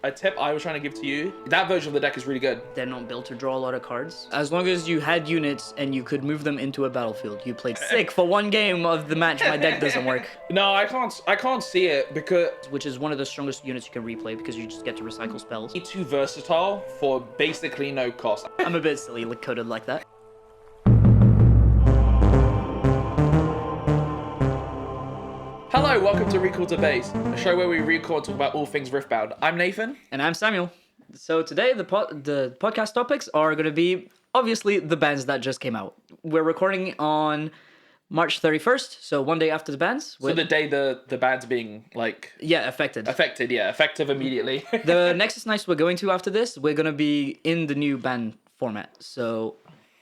A tip I was trying to give to you, that version of the deck is really good. They're not built to draw a lot of cards. As long as you had units and you could move them into a battlefield, you played sick for one game of the match. My deck doesn't work. No, I can't see it because Which is one of the strongest units you can replay because you just get to recycle spells. it's too versatile for basically no cost. I'm a bit silly coded like that. Hello, welcome to Recall to Base, a show where we record and talk about all things Riftbound. I'm Nathan. And I'm Samuel. So today the podcast topics are going to be obviously the bans that just came out. We're recording on March 31st, so one day after the bans. So the day the ban's being affected. Effective immediately. The Nexus Nights we're going to after this, we're going to be in the new ban format. So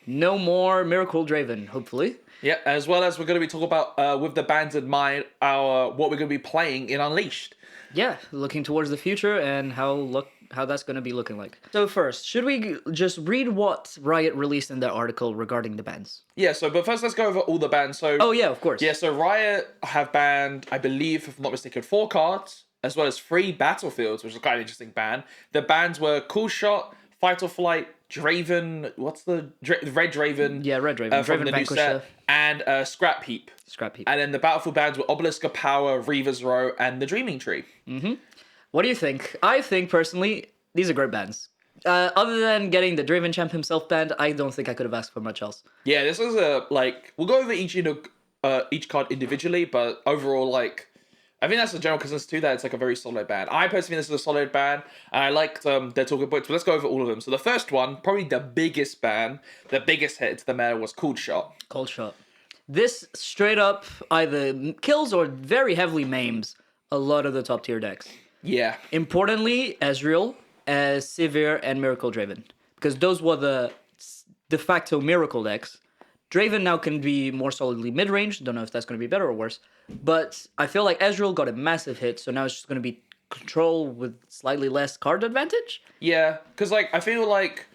no more Miracle Draven, hopefully. Yeah, as well as we're going to be talking about, with the bans in mind, what we're going to be playing in Unleashed. Yeah, looking towards the future and how that's going to be looking like. So first, should we just read what Riot released in their article regarding the bans? Yeah, but first let's go over all the bans. So oh yeah, of course. Yeah, so Riot have banned, I believe, if I'm not mistaken, 4 cards, as well as 3 battlefields, which is quite an interesting ban. The bans were Cool Shot, Fight or Flight, Draven, what's the Red Draven? Yeah, Red Draven. From Draven the new set, and Scrap Heap. Scrap Heap. And then the battlefield bans were Obelisk of Power, Reaver's Row, and the Dreaming Tree. Mm-hmm. What do you think? I think, personally, these are great bans. Other than getting the Draven champ himself banned, I don't think I could have asked for much else. Yeah, this is we'll go over each card individually, but overall, I think that's the general consensus too, that it's a very solid ban. I personally think this is a solid ban, and I liked their talking points, but let's go over all of them. So the first one, probably the biggest ban, the biggest hit to the meta was Cold Shot. Cold Shot. This straight up either kills or very heavily maims a lot of the top tier decks. Yeah. Importantly, Ezreal, Sivir, and Miracle Draven. Because those were the de facto Miracle decks. Draven now can be more solidly mid-range. Don't know if that's going to be better or worse. But I feel like Ezreal got a massive hit, so now it's just going to be control with slightly less card advantage. Yeah, because I feel like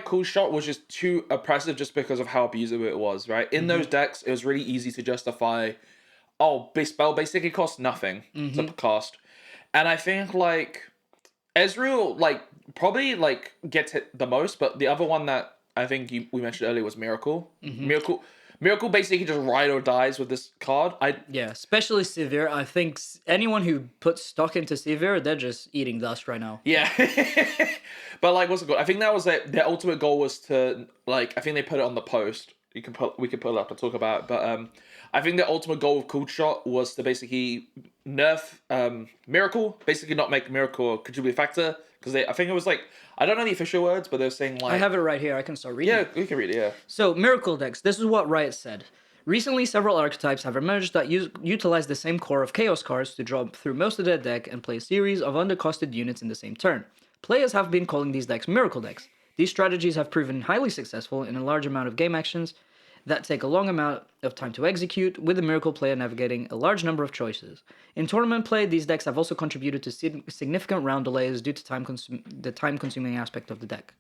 Cool Shot was just too oppressive just because of how abusive it was, right? In those decks, it was really easy to justify, this spell basically costs nothing to cast. And I think, Ezreal, probably, gets hit the most, but the other one that I think we mentioned earlier was Miracle. Miracle basically just ride or dies with this card. Yeah, especially Sivir. I think anyone who puts stock into Sivir, they're just eating dust right now. Yeah. But what's it called? I think that was their ultimate goal was to I think they put it on the post. We can pull it up and talk about it. But I think the ultimate goal of Cool Shot was to basically nerf Miracle, basically not make Miracle a contributing factor. Because I think it was I don't know the official words, but they're saying I have it right here. I can start reading. Yeah, we can read it, yeah. So, Miracle decks. This is what Riot said. Recently, several archetypes have emerged that utilize the same core of Chaos cards to draw through most of their deck and play a series of undercosted units in the same turn. Players have been calling these decks Miracle decks. These strategies have proven highly successful in a large amount of game actions that take a long amount of time to execute, with the Miracle player navigating a large number of choices. In tournament play, these decks have also contributed to significant round delays due to the time-consuming aspect of the deck.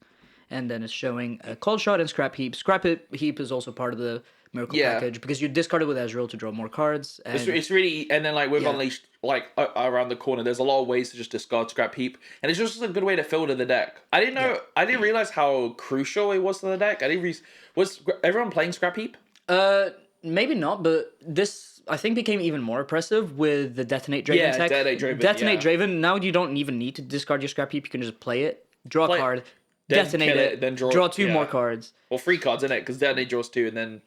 And then it's showing a Cold Shot and Scrap Heap. Scrap Heap is also part of the Miracle package, because you discard it with Ezreal to draw more cards. And it's really, and then with Unleashed, around the corner, there's a lot of ways to just discard Scrap Heap, and it's just a good way to filter the deck. I didn't know, I didn't realize how crucial it was to the deck. Was everyone playing Scrap Heap? Maybe not, but this I think became even more oppressive with the Detonate Draven tech. Detonate Draven. Now you don't even need to discard your Scrap Heap. You can just play it, draw a card, detonate it, then draw 2 more cards. Or 3 cards, isn't it? Because Detonate draws 2, and then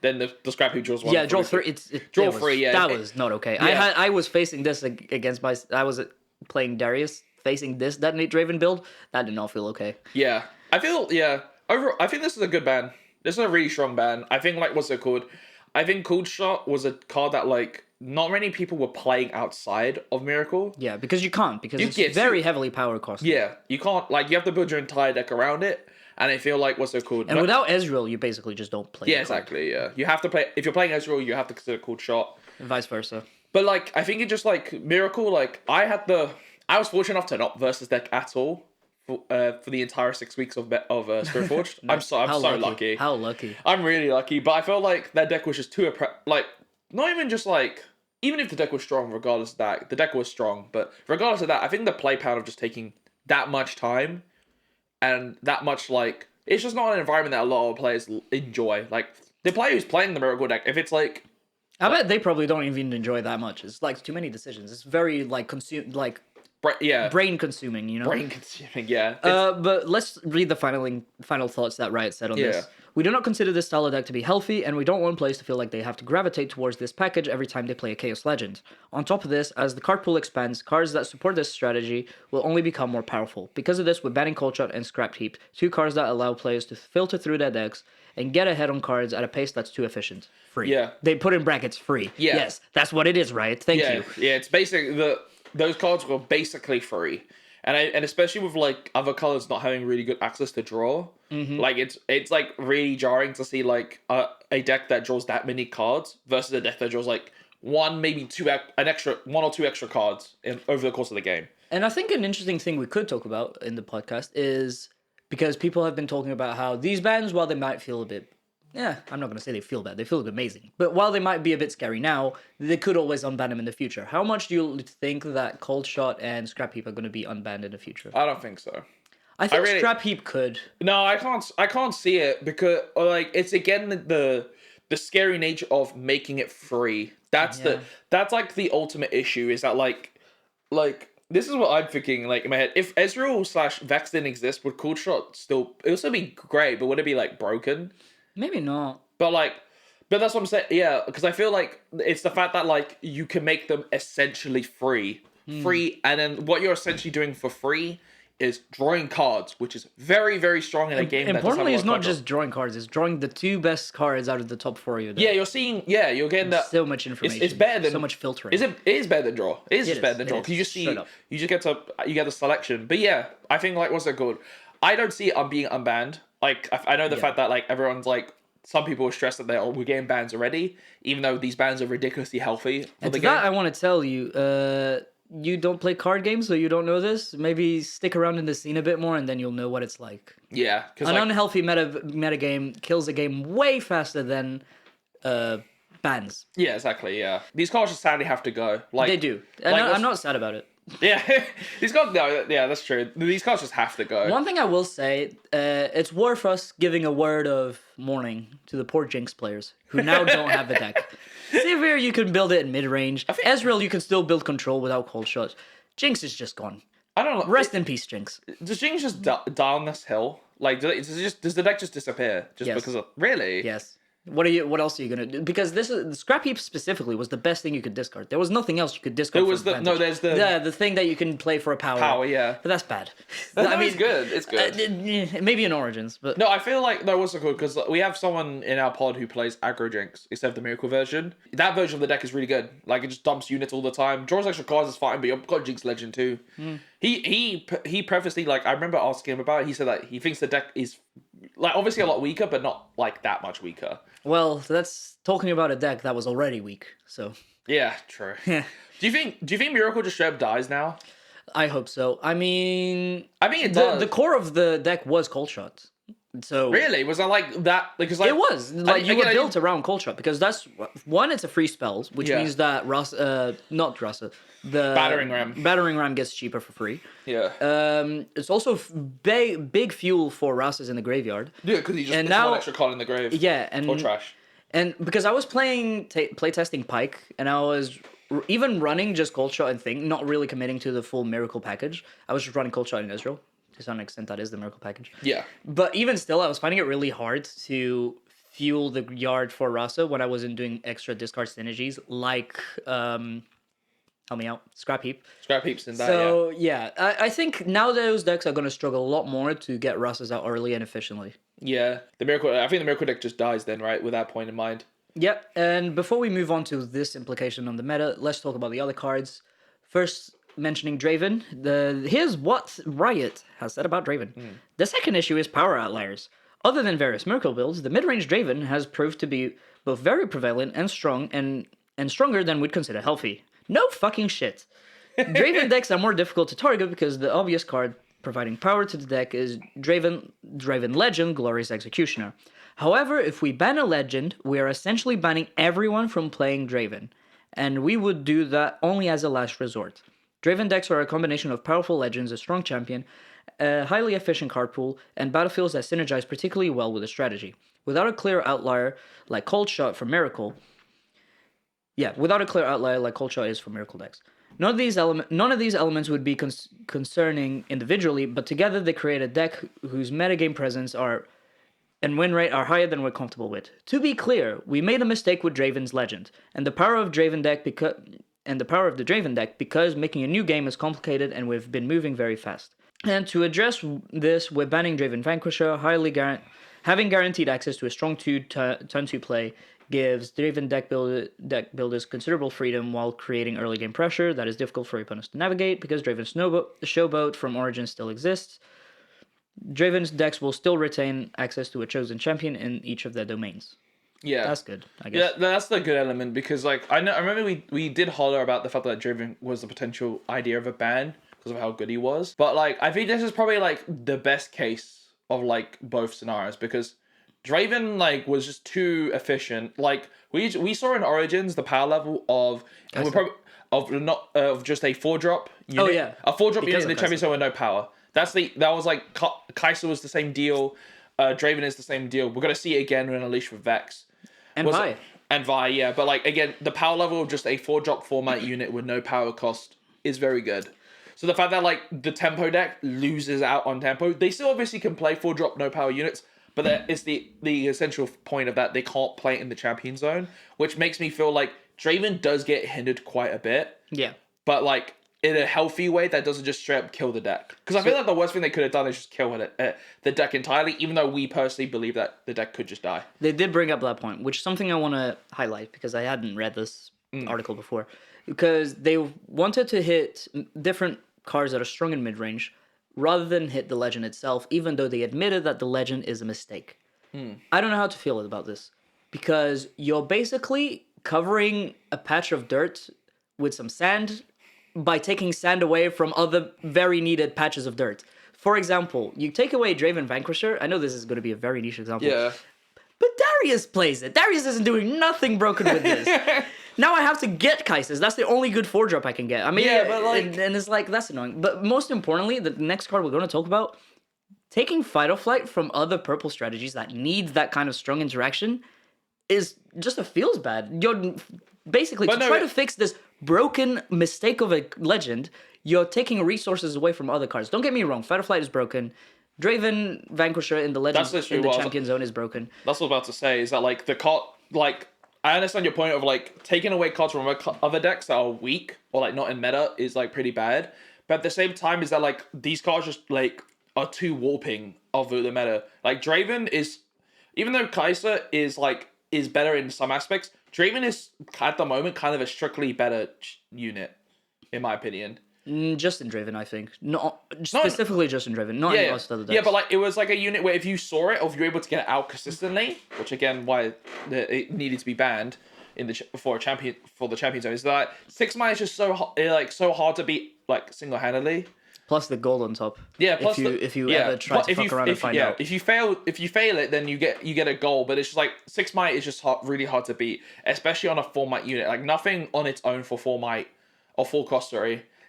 then the Scrap Heap draws 1. Yeah, draw 3. Draw 3. Yeah, that was not okay. Yeah. I was facing this against I was playing Darius, facing this Detonate Draven build. That did not feel okay. Yeah, overall, I think this is a good ban. This is a really strong ban. I think what's it called? I think Cold Shot was a card that not many people were playing outside of Miracle. Yeah, because you can't, because it's very heavily power costed. Yeah, you can't, you have to build your entire deck around it, and I feel what's it called? And without Ezreal, you basically just don't play. Yeah, exactly, yeah. You have to play, if you're playing Ezreal, you have to consider Cold Shot. And vice versa. But I think it just Miracle, I was fortunate enough to not versus deck at all. For the entire 6 weeks of Spiritforged. I'm so lucky. How lucky. I'm really lucky, but I felt like that deck was just too not even just even if the deck was strong, regardless of that, the deck was strong. But regardless of that, I think the play pattern of just taking that much time and that much like it's just not an environment that a lot of players enjoy. Like the player who's playing the Miracle deck, if it's like, I bet they probably don't even enjoy that much. It's like too many decisions. It's very like brain consuming, you know. brain consuming, yeah. But let's read the final thoughts that Riot said on Yeah. this. We do not consider this style of deck to be healthy, and we don't want players to feel like they have to gravitate towards this package every time they play a Chaos Legend. On top of this, as the card pool expands, cards that support this strategy will only become more powerful. Because of this, we're banning Cold Shot and Scrap Heap, two cards that allow players to filter through their decks and get ahead on cards at a pace that's too efficient. Free. Yeah. They put in brackets free. Yeah. Yes, that's what it is, Riot. Thank you. Yeah, it's basically those cards were basically free, and especially with like other colors not having really good access to draw, like it's like really jarring to see like a deck that draws that many cards versus a deck that draws like one or two extra cards over the course of the game. And I think an interesting thing we could talk about in the podcast is because people have been talking about how these bans, while they might feel a bit, I'm not going to say they feel bad, they feel amazing. But while they might be a bit scary now, they could always unban them in the future. How much do you think that Cold Shot and Scrap Heap are going to be unbanned in the future? I don't think so. I think Scrap Heap could. No, I can't see it because like it's again the scary nature of making it free. That's like the ultimate issue is that like this is what I'm thinking like in my head. If Ezreal/Vex didn't exist, would Cold Shot still it would still be great, but would it be like broken? Maybe not. But that's what I'm saying. Yeah, because I feel like it's the fact that like you can make them essentially free, and then what you're essentially doing for free is drawing cards, which is very, very strong in a game. Importantly, it's not just drawing cards; it's drawing the two best cards out of the top four of your deck. Yeah, you're getting that. So much information. It's better than so much filtering. It is better than draw. It is just better than draw. You just you get the selection. But yeah, I think like what's it called? I don't see it being unbanned. Like I know the fact that like everyone's like some people are stressed that we're getting bans already, even though these bans are ridiculously healthy for and the to game. that, I want to tell you, you don't play card games, so you don't know this. Maybe stick around in the scene a bit more, and then you'll know what it's like. Yeah, because an unhealthy meta game kills a game way faster than bans. Yeah, exactly. Yeah, these cards just sadly have to go. Like they do, and I'm not sad about it. Yeah, these cards. No, yeah, that's true. These cards just have to go. One thing I will say, it's worth us giving a word of warning to the poor Jinx players who now don't have a deck. Sivir, you can build it in mid range. Ezreal, you can still build control without Cold Shot. Jinx is just gone. I don't know. Rest in peace, Jinx. Does Jinx just die on this hill? Like, does the deck just disappear because of really? Yes. What else are you gonna do? Because this is Scrap Heap specifically was the best thing you could discard. There was nothing else you could discard. There's the thing that you can play for a power. Power, yeah. But that's bad. It's good. It's good. Maybe in Origins, but no, I feel like what's it called? Because we have someone in our pod who plays aggro Jinx, except the Miracle version. That version of the deck is really good. Like it just dumps units all the time. Draws extra cards is fine, but you've got Jinx Legend too. He previously like I remember asking him about it. He said that he thinks the deck is like obviously a lot weaker, but not like that much weaker. Well, that's talking about a deck that was already weak. So yeah, true. Do you think Miracle just straight up dies now? I hope so. I mean it does. The core of the deck was Cold Shot. So really, was I like that? Because like, it was like you were built around Cold Shot because that's one. It's a free spell, which means that the battering ram gets cheaper for free. Yeah. It's also big fuel for Rasas in the graveyard. Yeah, because he just puts one extra card in the grave. Yeah, and or trash. And because I was playtesting Pike, and I was even running just Cold Shot and Thing, not really committing to the full Miracle package. I was just running Cold Shot in Israel. To some extent, that is the Miracle package. Yeah. But even still, I was finding it really hard to fuel the yard for Rasa when I wasn't doing extra discard synergies, like, help me out, Scrap Heap. Scrap Heap's in that, so, yeah. I think now those decks are going to struggle a lot more to get Rasas out early and efficiently. Yeah. I think the Miracle deck just dies then, right? With that point in mind. Yep. And before we move on to this implication on the meta, let's talk about the other cards. First, mentioning Draven, here's what Riot has said about Draven. The second issue is power outliers. Other than various Miracle builds, the mid-range Draven has proved to be both very prevalent and strong and stronger than we'd consider healthy. No fucking shit. Draven decks are more difficult to target because the obvious card providing power to the deck is Draven Legend, Glorious Executioner. However, if we ban a legend, we are essentially banning everyone from playing Draven. and we would do that only as a last resort. Draven decks are a combination of powerful legends, a strong champion, a highly efficient card pool, and battlefields that synergize particularly well with a strategy. Without a clear outlier like Cold Shot for Miracle, without a clear outlier like Cold Shot is for Miracle decks. None of these elements would be concerning individually, but together they create a deck whose metagame presence and win rate are higher than we're comfortable with. To be clear, we made a mistake with Draven's Legend, and the power of the Draven deck because making a new game is complicated and we've been moving very fast. And to address this, we're banning Draven Vanquisher. Having guaranteed access to a strong turn 2 play gives Draven deck builders considerable freedom while creating early game pressure that is difficult for opponents to navigate because Draven's Showboat from Origin still exists. Draven's decks will still retain access to a chosen champion in each of their domains. Yeah, that's good, I guess. Yeah, that's the good element because I remember we did holler about the fact that Draven was the potential idea of a ban because of how good he was. But I think this is probably the best case of both scenarios because Draven was just too efficient. We saw in Origins the power level of of just a 4-drop unit. Oh yeah, a 4-drop unit in the champion zone with no power. That was Kai'Sa was the same deal. Draven is the same deal. We're gonna see it again when Unleashed with Vex. And Vi. And Vi, yeah. But again, the power level of just a 4-drop format unit with no power cost is very good. So the fact that the tempo deck loses out on tempo, they still obviously can play 4-drop no power units, but that is the essential point of that they can't play it in the champion zone, which makes me feel like Draven does get hindered quite a bit. Yeah. But in a healthy way that doesn't just straight up kill the deck. Because I feel like the worst thing they could have done is just kill the deck entirely, even though we personally believe that the deck could just die. They did bring up that point, which is something I want to highlight because I hadn't read this article before. Because they wanted to hit different cards that are strong in mid-range rather than hit the legend itself, even though they admitted that the legend is a mistake. I don't know how to feel about this. Because you're basically covering a patch of dirt with some sand by taking sand away from other very needed patches of dirt. For example, you take away Draven Vanquisher. I know this is going to be a very niche example. Yeah. But Darius plays it. Darius isn't doing nothing broken with this. Now I have to get Kai'Sa's. That's the only good 4-drop I can get. I mean, yeah, but and it's that's annoying. But most importantly, the next card we're going to talk about, taking Fight or Flight from other purple strategies that need that kind of strong interaction is just feels bad. You're basically try to fix this broken mistake of a legend, you're taking resources away from other cards. Don't get me wrong, Fight or Flight is broken. Draven Vanquisher in the legend in the champion zone is broken. That's what I was about to say, is that the card I understand your point of taking away cards from other decks that are weak or not in meta is pretty bad. But at the same time is that these cards just are too warping of the meta. Draven is, even though Kai'Sa is better in some aspects, Draven is at the moment kind of a strictly better unit, in my opinion. Just in Draven, I think. Specifically just in Draven, not in most other decks. Yeah, but it was a unit where if you saw it, or if you were able to get it out consistently, which again, why it needed to be banned in the for the champion zone, is that 6-mana is just so hard to beat single-handedly. Plus the gold on top. Yeah, if you ever try to fuck around and find out. If you fail it, then you get a goal. But it's just 6 might is just really hard to beat, especially on a 4 might unit. Nothing on its own for 4 might or 4 cost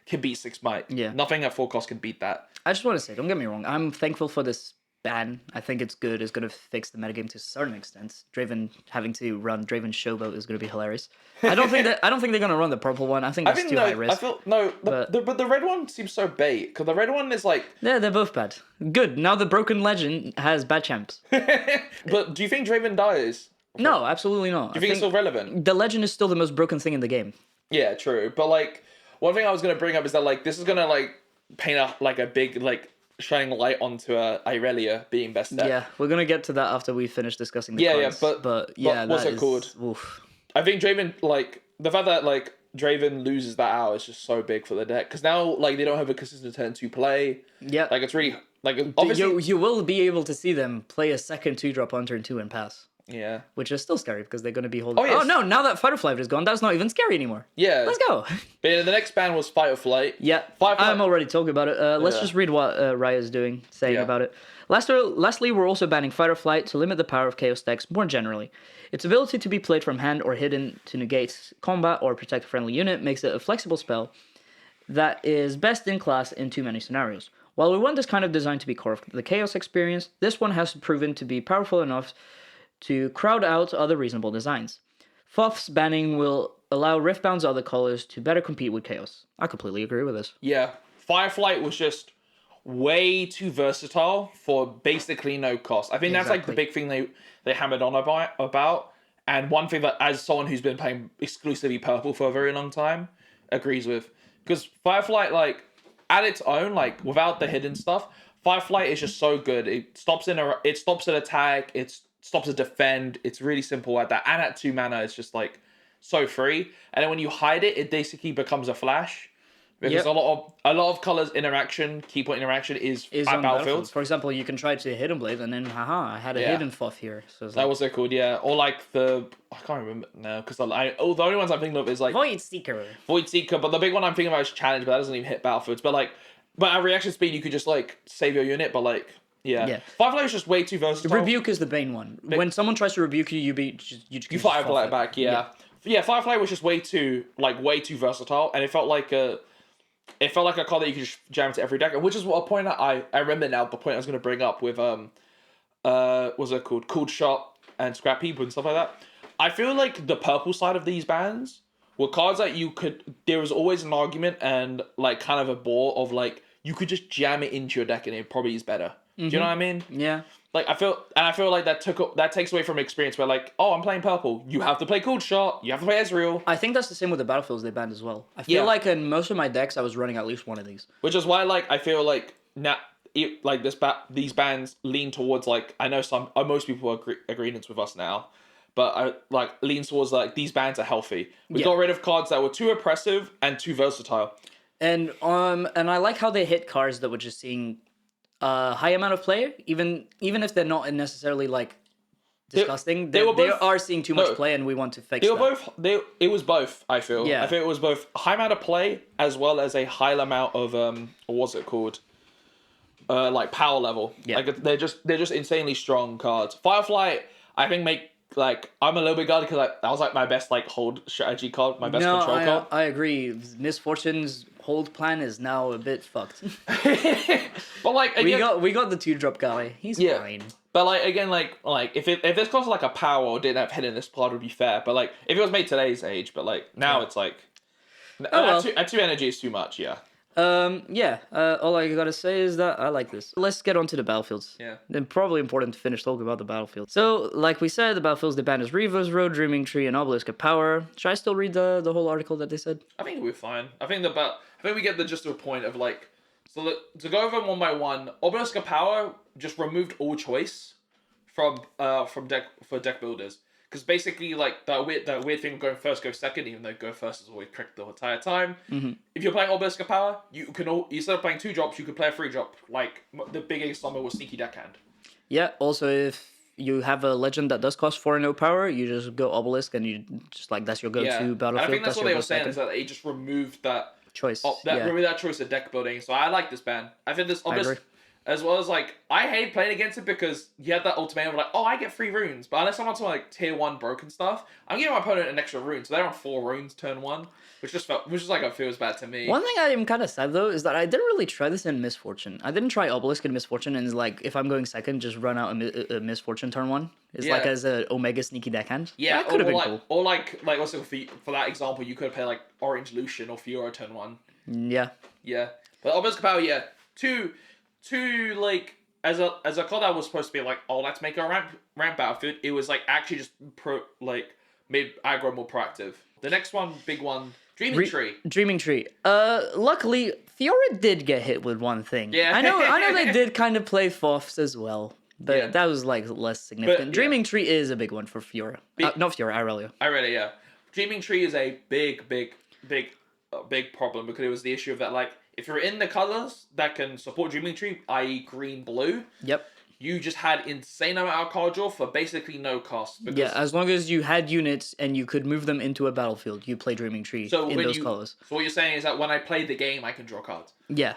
can beat 6 might. Yeah, nothing at 4 cost can beat that. I just want to say, don't get me wrong, I'm thankful for this ban. I think it's good. It's going to fix the metagame to a certain extent. Draven having to run Draven Showboat is going to be hilarious. I don't think they're going to run the purple one. I think that's too high risk. But the red one seems so bait, because the red one is yeah, they're both bad. Good. Now the broken legend has bad champs. But do you think Draven dies? No, absolutely not. Do you think it's still relevant? The legend is still the most broken thing in the game. Yeah, true. But one thing I was going to bring up is that this is going to paint a big shining light onto Irelia being best deck. Yeah, we're gonna get to that after we finish discussing the cards. But what's it called? Oof. I think Draven, the fact that Draven loses that out is just so big for the deck, because now they don't have a consistent turn 2 play. Yeah, it's really obviously you will be able to see them play a second 2-drop on turn 2 and pass. Yeah. which is still scary because they're going to be holding. Oh, yes. Oh no! Now that Fight or Flight is gone, that's not even scary anymore. Yeah. Let's go. But the next ban was Fight or Flight. Yeah, Fight or Flight. I'm already talking about it. Let's Yeah. just read what Raya is saying Yeah. about it. Lastly, we're also banning Fight or Flight to limit the power of Chaos decks more generally. Its ability to be played from hand or hidden to negate combat or protect a friendly unit makes it a flexible spell that is best in class in too many scenarios. While we want this kind of design to be core of the Chaos experience, this one has proven to be powerful enough to crowd out other reasonable designs. Foth's banning will allow Riftbound's other colors to better compete with Chaos. I completely agree with this. Yeah. Fireflight was just way too versatile for basically no cost. I think that's like the Exactly. big thing they hammered on about. And one thing that, as someone who's been playing exclusively purple for a very long time, agrees with. Because Fireflight, like, at its own, like, without the hidden stuff, Fireflight is just so good. It stops an attack, it stops a defend. It's really simple at that. And at 2 mana, it's just, like, so free. And then when you hide it, it basically becomes a flash. Because Yep. a lot of colors interaction, key point interaction is Is at on battlefields. For example, you can try to Hidden Blade, and then, haha, I had a Yeah. Hidden Foth here. So it's That like, was so cool, yeah. Or like I can't remember now because the only ones I'm thinking of is like Void Seeker. Void Seeker, but the big one I'm thinking about is Challenge, but that doesn't even hit battlefields. But at reaction speed, you could just like save your unit, but like yeah. Firefly is just way too versatile. Rebuke is the main one. When someone tries to rebuke you, you Firefly it back, yeah. Firefly was just way too versatile, and it felt like a card that you could just jam into every deck, which is what a point that I remember now. The point I was going to bring up with what's it called? Cold Shot and Scrap Heap and stuff like that. I feel like the purple side of these bans were cards that there was always an argument and like kind of a bore of like you could just jam it into your deck and it probably is better. Do you know what I mean? Yeah. Like I feel like that takes away from experience where like, oh, I'm playing purple. You have to play Cold Shot. You have to play Ezreal. I think that's the same with the battlefields they banned as well. I feel like in most of my decks, I was running at least one of these. Which is why like I feel like now like these bans lean towards like I know most people are agreements with us now, but I like lean towards like these bans are healthy. We got rid of cards that were too oppressive and too versatile. And I like how they hit cards that were just seeing high amount of play, even if they're not necessarily like disgusting. They are seeing too much play, and we want to fix that. It was both. I feel. Yeah. I think it was both high amount of play as well as a high amount of what's it called? Like power level. Yeah. Like they're just insanely strong cards. Firefly, I think I'm a little bit guarded because that was like my best like hold strategy card, my best control card. I agree. Misfortune's hold plan is now a bit fucked. But like again, we got the 2-drop guy. He's fine. But like again, like if this cost like a power or didn't have hidden, this card would be fair. But like if it was made today's age, but like now it's like at 2 energy is too much. Yeah. All I gotta say is that I like this. Let's get on to the battlefields. Yeah. Then probably important to finish talking about the battlefield. So, like we said, the battlefields they banned is Reaver's Road, Dreaming Tree, and Obelisk of Power. Should I still read the whole article that they said? I think we're fine. I think we get the gist of a point of like to go over one by one. Obelisk of Power just removed all choice from deck builders. Because basically, like, that weird thing of going first, go second, even though go first is always correct the entire time. Mm-hmm. If you're playing Obelisk of Power, instead of playing 2 drops, you could play a 3 drop. Like, the biggest summon was Sneaky Deckhand. Yeah, also, if you have a legend that does cost 4 and no power, you just go Obelisk and you just, like, that's your go-to battlefield. And I think that's what they were saying, second. is that they just removed that choice. Removed that choice of deck building. So I like this ban. I think this Obelisk, as well as, like, I hate playing against it because you had that ultimatum of like, oh, I get 3 runes. But unless I'm on some like tier 1 broken stuff, I'm giving my opponent an extra rune. So they're on 4 runes turn 1, which is like it feels bad to me. One thing I am kind of sad though is that I didn't really try this in Misfortune. I didn't try Obelisk in Misfortune, and like if I'm going second, just run out a Misfortune turn 1. It's like as a Omega Sneaky Deckhand. Yeah, that could have been cool. Or like also for that example, you could play like Orange Lucian or Fiora turn 1. Yeah. Yeah, but Obelisk Power, two like. As a card that was supposed to be like, oh, let's make a ramp battlefield, it was like actually just made aggro more proactive. The next one, big one, Dreaming Tree. Dreaming Tree. Luckily, Fiora did get hit with one thing. Yeah. I know they did kind of play Foths as well, but that was like less significant. But, Dreaming Tree is a big one for Fiora. Not Fiora, Irelia. Irelia, yeah. Dreaming Tree is a big problem because it was the issue of that, like, if you're in the colors that can support Dreaming Tree, i.e. green, blue. Yep. you just had insane amount of card draw for basically no cost. Because, Yeah, as long as you had units and you could move them into a battlefield, you play Dreaming Tree in those colors. So what you're saying is that when I play the game, I can draw cards. Yeah.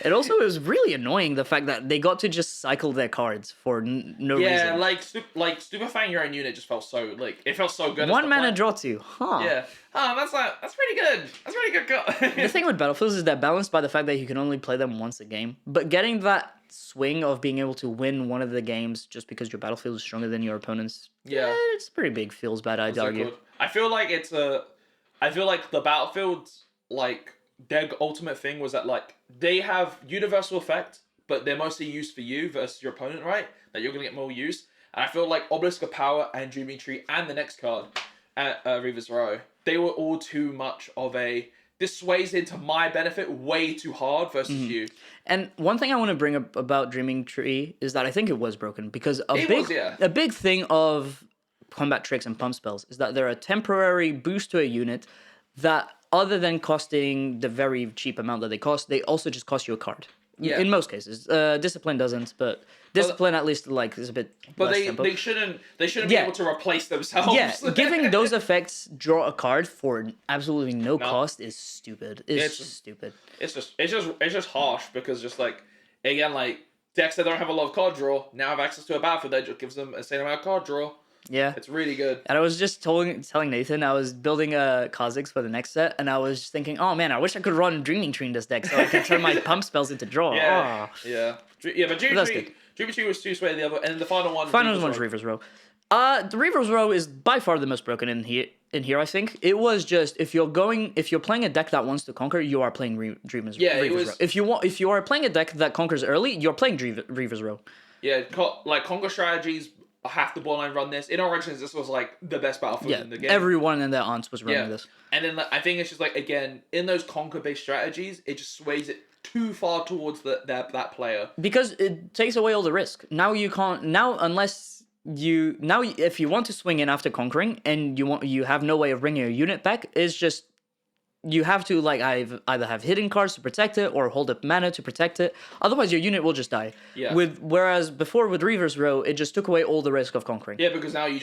It also was really annoying the fact that they got to just cycle their cards for no reason. Yeah, like stupefying your own unit just felt so it felt so good. One mana draw 2, huh? Yeah. Oh, that's pretty good. That's pretty good. The thing with battlefields is they're balanced by the fact that you can only play them once a game, but getting that swing of being able to win one of the games just because your battlefield is stronger than your opponent's, it's pretty big feels bad, I'd argue. Good. I feel like the battlefield's their ultimate thing was that they have universal effect, but they're mostly used for you versus your opponent, right? That you're gonna get more use. And I feel like Obelisk of Power and Dreaming Tree and the next card, Reaver's Row, they were all too much of a this sways into my benefit way too hard versus you. And one thing I want to bring up about Dreaming Tree is that I think it was broken because a big thing of combat tricks and pump spells is that they're a temporary boost to a unit that, other than costing the very cheap amount that they cost, they also just cost you a card. Yeah. In most cases, Discipline doesn't, but Discipline at least is a bit. But less tempo. they shouldn't be able to replace themselves. Yeah, giving those effects draw a card for absolutely no cost is stupid. It's just stupid. It's just harsh because again decks that don't have a lot of card draw now have access to a battlefield that just gives them a same amount of card draw. Yeah, it's really good. And I was just telling Nathan I was building a Kha'Zix for the next set, and I was just thinking, oh man, I wish I could run Dreaming Tree in this deck so I could turn my pump spells into draw. But Dreaming Tree was too sway the other, and then the final one. Final one's Reaver's Row. The Reaver's Row is by far the most broken in here. I think it was just if you're playing a deck that wants to conquer, you are playing Reaver's Row. If you are playing a deck that conquers early, you're playing Reaver's Row. Yeah, conquer strategies. Half the borderline run this. In Origins, this was the best battlefield in the game. Everyone and their aunts was running this. And then I think it's just again, in those conquer-based strategies, it just sways it too far towards that player. Because it takes away all the risk. Now you can't if you want to swing in after conquering and you have no way of bringing your unit back, it's just you have to either have hidden cards to protect it or hold up mana to protect it. Otherwise, your unit will just die. Yeah. Whereas before with Reaver's Row, it just took away all the risk of conquering. Yeah, because now you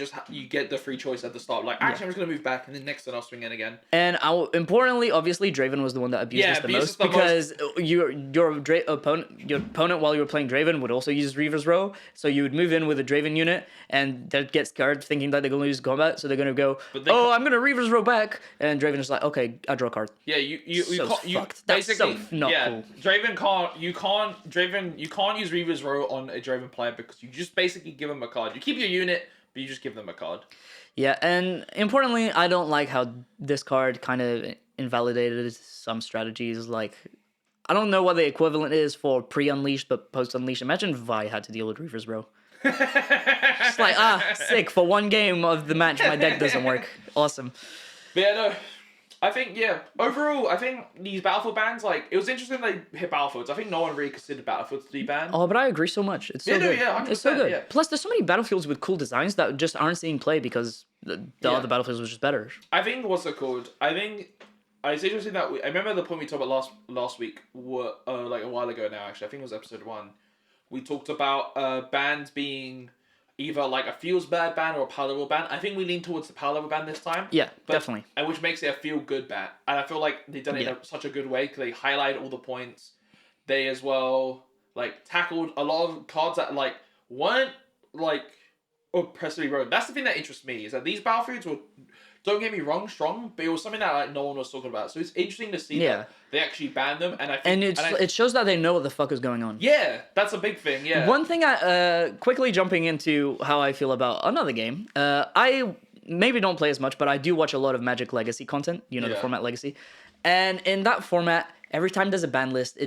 get the free choice at the start. Actually, I'm just gonna move back, and then next turn I'll swing in again. And importantly, obviously, Draven was the one that abused this the most because your opponent while you were playing Draven would also use Reaver's Row, so you would move in with a Draven unit, and they'd get scared thinking that they're gonna lose combat, so they're gonna go, I'm gonna Reaver's Row back, and Draven is like, okay, I draw a card. Yeah, you fucked. That's basically so not cool. Draven you can't use Reaver's Row on a Draven player because you just basically give them a card. You keep your unit, but you just give them a card. Yeah, and importantly, I don't like how this card kind of invalidated some strategies. I don't know what the equivalent is for pre-Unleashed, but post-Unleashed. Imagine Vi had to deal with Reaver's Row. Just sick. For one game of the match, my deck doesn't work. Awesome. But yeah, no. I think, overall, I think these Battlefield bans, it was interesting they hit Battlefields. I think no one really considered Battlefields to be banned. Oh, but I agree so much. It's so good. Yeah, 100%, it's so good. Yeah. Plus, there's so many Battlefields with cool designs that just aren't seeing play because the other Battlefields was just better. I think, what's it called? I think, it's interesting that I remember the point we talked about last week, a while ago now, actually. I think it was episode 1. We talked about bans being either a feels bad ban or a palatable ban. I think we lean towards the palatable ban this time. Yeah, definitely. And which makes it a feel good ban. And I feel like they've done it in such a good way because they highlighted all the points. They as well tackled a lot of cards that weren't oppressively road. That's the thing that interests me is that these battlefields were, don't get me wrong, strong, but it was something that no one was talking about. So it's interesting to see that they actually banned them, and I think it shows that they know what the fuck is going on. Yeah, that's a big thing. Yeah. One thing, quickly jumping into how I feel about another game. I maybe don't play as much, but I do watch a lot of Magic Legacy content. The format Legacy, and in that format, every time there's a ban list,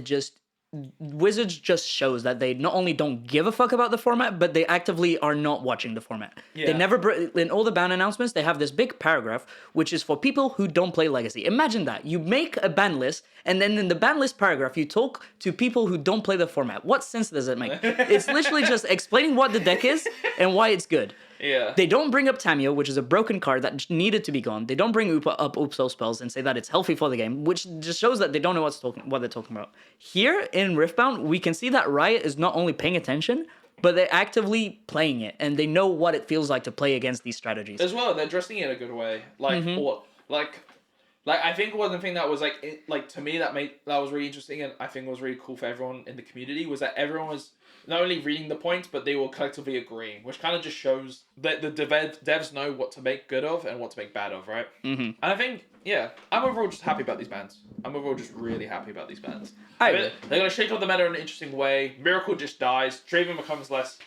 Wizards just shows that they not only don't give a fuck about the format, but they actively are not watching the format. Yeah. They never, in all the ban announcements, they have this big paragraph, which is for people who don't play Legacy. Imagine that. You make a ban list, and then in the ban list paragraph, you talk to people who don't play the format. What sense does it make? It's literally just explaining what the deck is and why it's good. Yeah. They don't bring up Tamio, which is a broken card that needed to be gone. They don't bring up Upso spells and say that it's healthy for the game, which just shows that they don't know what they're talking about. Here in Riftbound, we can see that Riot is not only paying attention, but they're actively playing it, and they know what it feels like to play against these strategies. As well, they're dressing it in a good way. Like, or like I think one thing that was to me that was really interesting and I think was really cool for everyone in the community was that everyone was not only reading the points but they were collectively agreeing, which kind of just shows that the devs know what to make good of and what to make bad of, right? Mm-hmm. And I think I'm overall just happy about these bands. I'm overall just really happy about these bands. Agree. They're gonna shake up the meta in an interesting way. Miracle just dies. Draven becomes less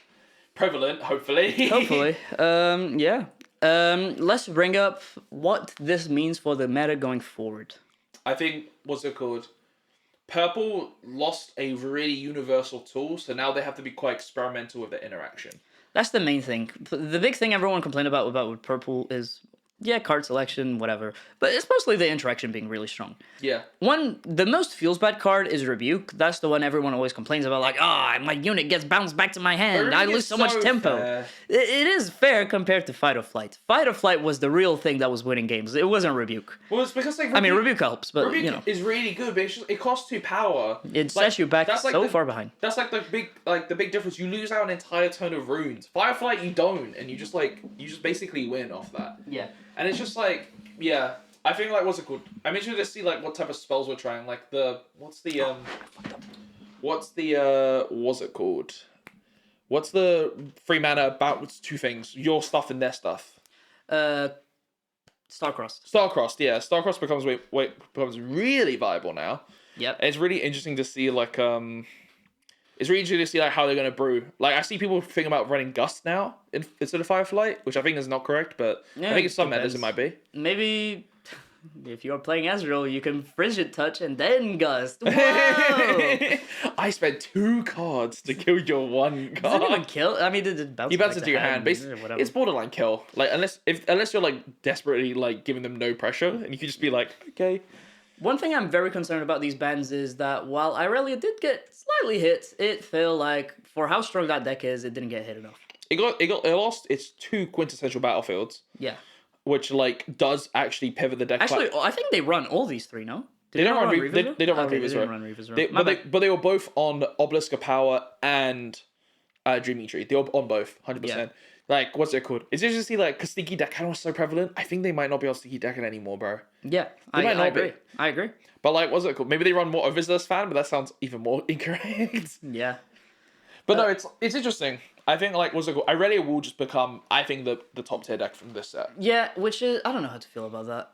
prevalent, hopefully. Hopefully. Yeah. Let's bring up what this means for the meta going forward. I think, what's it called? Purple lost a really universal tool, so now they have to be quite experimental with the interaction. That's the main thing. The big thing everyone complained about with Purple is, card selection, whatever. But it's mostly the interaction being really strong. Yeah. The most feels bad card is Rebuke. That's the one everyone always complains about, like, my unit gets bounced back to my hand. I lose so much tempo. Fair. It is fair compared to Fight or Flight. Fight or Flight was the real thing that was winning games. It wasn't Rebuke. Well, it's because Rebuke helps, but Rebuke is really good, but it costs 2 power. It sets you back far behind. That's the big difference. You lose out an entire turn of runes. Fireflight, you don't, and you just basically win off that. Yeah. And it's just I think what's it called? I'm interested to see what type of spells we're trying. What's it called? What's the 3 mana about 2 things? Your stuff and their stuff. Starcrossed. Starcrossed, yeah. Starcrossed becomes really viable now. Yep. And it's really interesting to see it's really interesting to see how they're gonna brew. I see people thinking about running Gust now instead of Fireflight, which I think is not correct, but I think in some metas it might be. Maybe if you're playing Ezreal, you can Frigid Touch and then Gust. Whoa! I spent 2 cards to kill your 1 card. Doesn't even kill. I mean, it bounces. You bounce into your hand. Basically, whatever. it's borderline kill. Unless you're desperately giving them no pressure, and you can just be okay. One thing I'm very concerned about these bans is that while Irelia did get slightly hit, it felt like for how strong that deck is, it didn't get hit enough. It lost its 2 quintessential battlefields. Yeah. Which does actually pivot the deck. Actually, I think they run all these 3. No, they don't run Reavers. They don't run Reavers. But they were both on Obelisk of Power and Dreaming Tree. They were on both, 100%. Yeah. What's it called? It's interesting to see because Sneaky Deccan was so prevalent. I think they might not be on Sneaky Deccan anymore, bro. Yeah, I agree. I agree. But what's it called? Maybe they run more Visitor's Fan, but that sounds even more incorrect. Yeah. But no, it's interesting. I think what's it called? Irelia will just become, I think, the top tier deck from this set. Yeah, which is I don't know how to feel about that.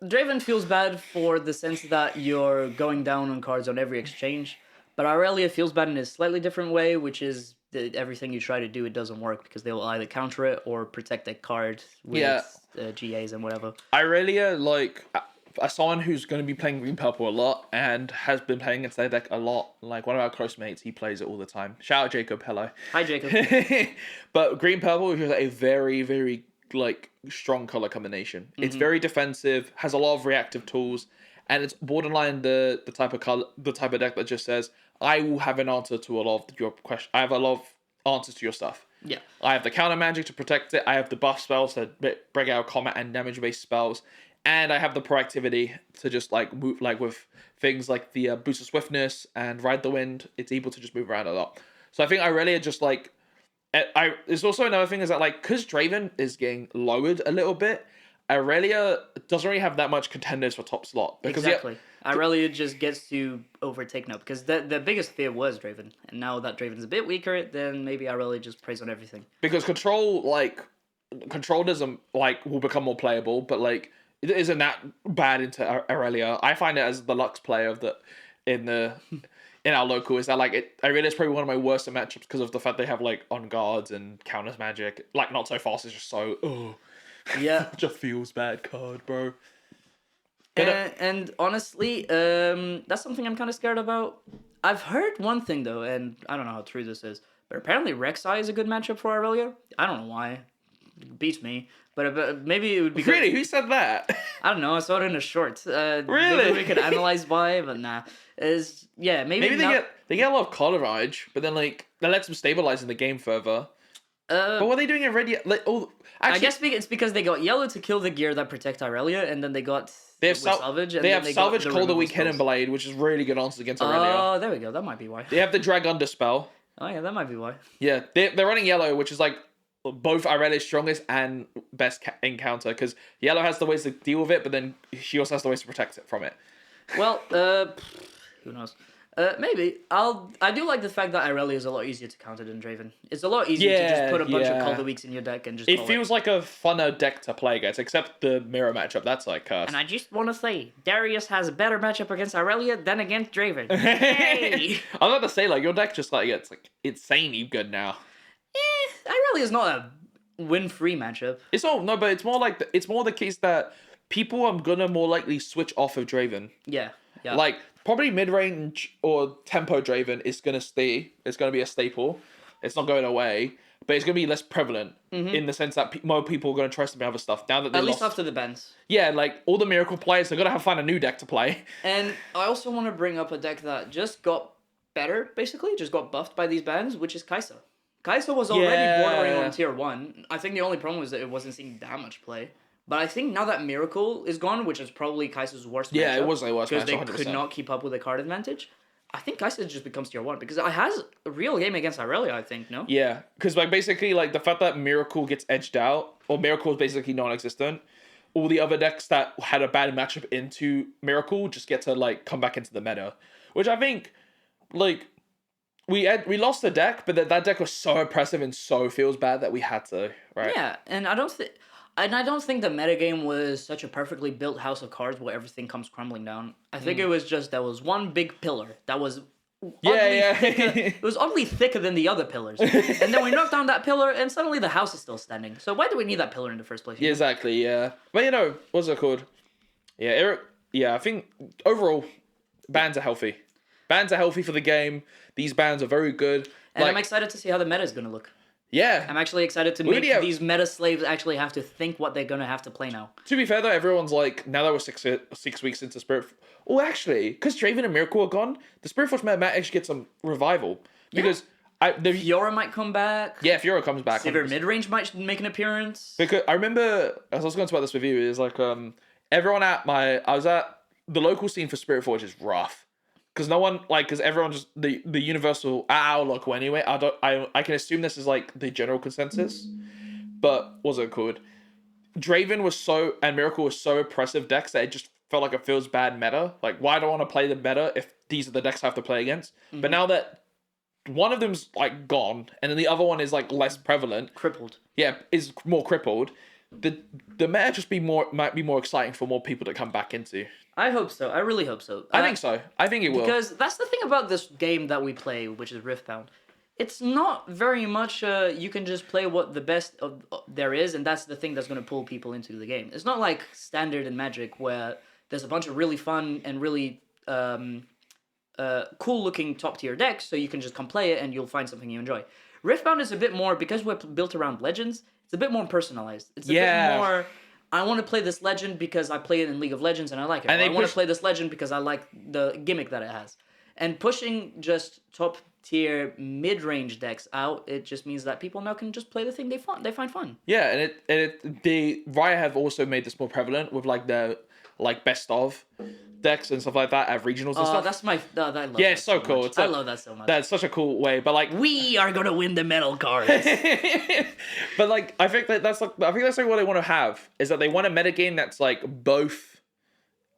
Draven feels bad for the sense that you're going down on cards on every exchange, but Irelia feels bad in a slightly different way, which is that everything you try to do, it doesn't work because they will either counter it or protect that card with GAs and whatever. Irelia, as someone who's going to be playing green purple a lot and has been playing against their deck a lot, one of our close mates, he plays it all the time. Shout out Jacob, hello. Hi Jacob. But green purple is a very, very strong color combination. Mm-hmm. It's very defensive, has a lot of reactive tools, and it's borderline the type of deck that just says, I will have an answer to a lot of your questions. I have a lot of answers to your stuff. Yeah. I have the counter magic to protect it. I have the buff spells that break out combat and damage based spells. And I have the proactivity to just move with things like the boost of swiftness and ride the wind. It's able to just move around a lot. So I think Irelia just there's also another thing is that because Draven is getting lowered a little bit, Irelia doesn't really have that much contenders for top slot. Exactly. Irelia just gets to overtake now because the biggest fear was Draven, and now that Draven's a bit weaker, then maybe Irelia just preys on everything. Because control doesn't will become more playable, but it isn't that bad into Irelia. I find it as the Lux player in our local is that Irelia is probably one of my worst matchups because of the fact they have on guards and counters magic. Not so fast. It's just so yeah, just feels bad card, bro. And honestly, that's something I'm kind of scared about. I've heard one thing though, and I don't know how true this is, but apparently Rek'Sai is a good matchup for Irelia. I don't know why. It beats me. But maybe it would be good. Really? Who said that? I don't know. I saw it in a short. Really? Maybe we could analyze why, but nah. Maybe they get a lot of color edge, but then that lets them stabilize in the game further. But what are they doing in red? Like, oh, I actually, guess it's because they got yellow to kill the gear that protect Irelia, and then they got they have salvage, and they then have they got salvage the Cold removal Week Hidden spells. Blade, which is really good answers against Aurelia. Oh, there we go. That might be why. They have the Drag Under spell. Oh yeah, that might be why. Yeah, they're running yellow, which is like both Irelia's strongest and best encounter, because yellow has the ways to deal with it, but then she also has the ways to protect it from it. Well, who knows? Maybe I do like the fact that Irelia is a lot easier to counter than Draven. It's a lot easier to just put a bunch of Calder Weeks in your deck and just. It feels like a funner deck to play against, except the mirror matchup. That's like cursed. And I just want to say, Darius has a better matchup against Irelia than against Draven. Hey! I'm about to say, like, your deck just like it's like insanely good now. Irelia is not a win-free matchup. It's all no, but it's more like it's more the case that people are gonna more likely switch off of Draven. Yeah. Like probably mid-range or tempo Draven is gonna stay. It's gonna be a staple. It's not going away, but it's gonna be less prevalent in the sense that more people are gonna try some other stuff now that they At least lost. after the bans. Yeah, like all the miracle players are gonna have to find a new deck to play. And I also want to bring up a deck that just got better, basically, just got buffed by these bans, which is Kai'Sa. Kai'Sa was already bordering on tier 1. I think the only problem was that it wasn't seeing that much play. But I think now that Miracle is gone, which is probably Kai'Sa's worst matchup. Yeah, it was their worst because matchup, they 100%. could not keep up with the card advantage. I think Kai'Sa just becomes tier 1 because it has a real game against Irelia, I think, no? Yeah, because like basically like the fact that Miracle gets edged out, or Miracle is basically non-existent, all the other decks that had a bad matchup into Miracle just get to like come back into the meta, which I think like we lost the deck, but that deck was so oppressive and so feels bad that we had to, right? Yeah, and I don't think the metagame was such a perfectly built house of cards where everything comes crumbling down. I think it was just there was one big pillar that was thicker, it was oddly thicker than the other pillars. And then we knocked down that pillar and suddenly the house is still standing. So why do we need that pillar in the first place? Yeah, exactly, yeah. But you know, what's it called? Yeah, Eric, I think overall bans are healthy. Bans are healthy for the game. These bans are very good. And I'm excited to see how the meta is going to look. Yeah. I'm actually excited to make these meta slaves actually have to think what they're going to have to play now. To be fair, though, everyone's like, now that we're 6 weeks into Spirit... Oh, actually, because Draven and Miracle are gone, the Spirit Force meta might actually get some revival. Because... Fiora might come back. Yeah, Fiora comes back. Sivir midrange might make an appearance. Because I remember, as I was going to talk about this with you, is like, everyone I was at the local scene for Spirit Forge is rough. Because no one, like, because everyone just, the universal, our local anyway, I can assume this is like the general consensus, but what's it called? Draven was and Miracle was so oppressive decks that it just felt like it feels bad meta. Like, why do I want to play the meta if these are the decks I have to play against? But now that one of them's like gone, and then the other one is like less prevalent. Crippled. Yeah, is more crippled. The meta just might be more exciting for more people to come back into. I hope so. I really hope so. I think so. I think it will. Because that's the thing about this game that we play, which is Riftbound. It's not very much you can just play what the best of there is, and that's the thing that's going to pull people into the game. It's not like Standard and Magic where there's a bunch of really fun and really cool-looking top-tier decks, so you can just come play it and you'll find something you enjoy. Riftbound is a bit more, because we're built around legends, it's a bit more personalized. It's a bit more, I want to play this legend because I play it in League of Legends and I like it. I want to play this legend because I like the gimmick that it has. And pushing just top-tier mid-range decks out, it just means that people now can just play the thing they find fun. Yeah, and Riot have also made this more prevalent with like the best of decks and stuff like that at regionals and stuff. That's my... I love yeah, that it's so cool. Much. I love that so much. That's such a cool way, but like... We are going to win the medal cards. But like, I think that's like what they want to have, is that they want a metagame that's like both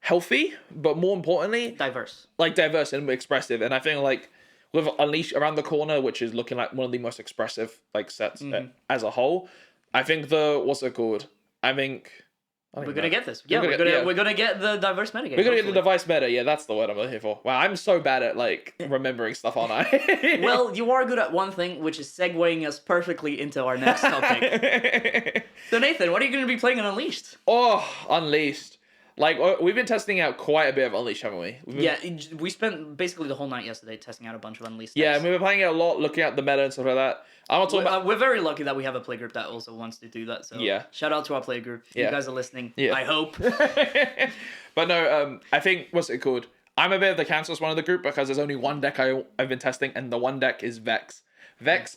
healthy, but more importantly... diverse and expressive. And I think like with Unleash around the corner, which is looking like one of the most expressive like sets as a whole, I think what's it called? We're gonna get this. Yeah, we're gonna get the diverse metagame. We're gonna get the device meta. Yeah, that's the word I'm looking for. Wow, I'm so bad at like remembering stuff, aren't I? Well, you are good at one thing, which is segueing us perfectly into our next topic. So Nathan, what are you gonna be playing in Unleashed? Oh, Unleashed. Like, we've been testing out quite a bit of Unleashed, haven't we? We spent basically the whole night yesterday testing out a bunch of Unleashed decks. Yeah, and we've been playing it a lot, looking at the meta and stuff like that. We're very lucky that we have a playgroup that also wants to do that. So shout out to our playgroup. You guys are listening. Yeah. I hope. But no, I think, what's it called? I'm a bit of the cancerous one of the group because there's only one deck I've been testing, and the one deck is Vex. Vex,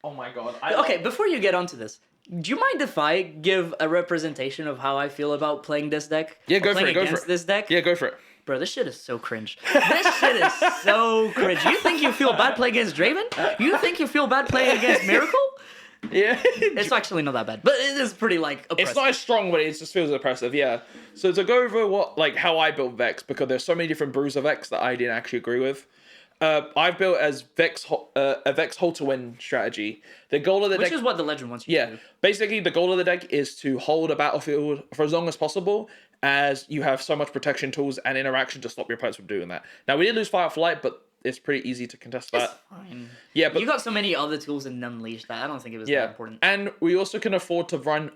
Oh my god. Okay, before you get onto this, do you mind if I give a representation of how I feel about playing this deck? Yeah, Or go for playing it. Go for against it. this deck? Yeah, go for it. Bro, this shit is so cringe. This shit is so cringe. You think you feel bad playing against Draven? You think you feel bad playing against Miracle? Yeah. It's actually not that bad, but it is pretty like oppressive. It's not as strong, but it just feels oppressive. Yeah. So to go over how I built Vex, because there's so many different brews of Vex that I didn't actually agree with. I've built as a Vex hold to win strategy. The goal of the Which deck, is what the legend wants you to do. basically the goal of the deck is to hold a battlefield for as long as possible, as you have so much protection tools and interaction to stop your opponents from doing that. Now we did lose Fire Flight, but it's pretty easy to contest that. It's fine. Yeah, but You got so many other tools in Unleash that I don't think it was that important. and we also can afford to run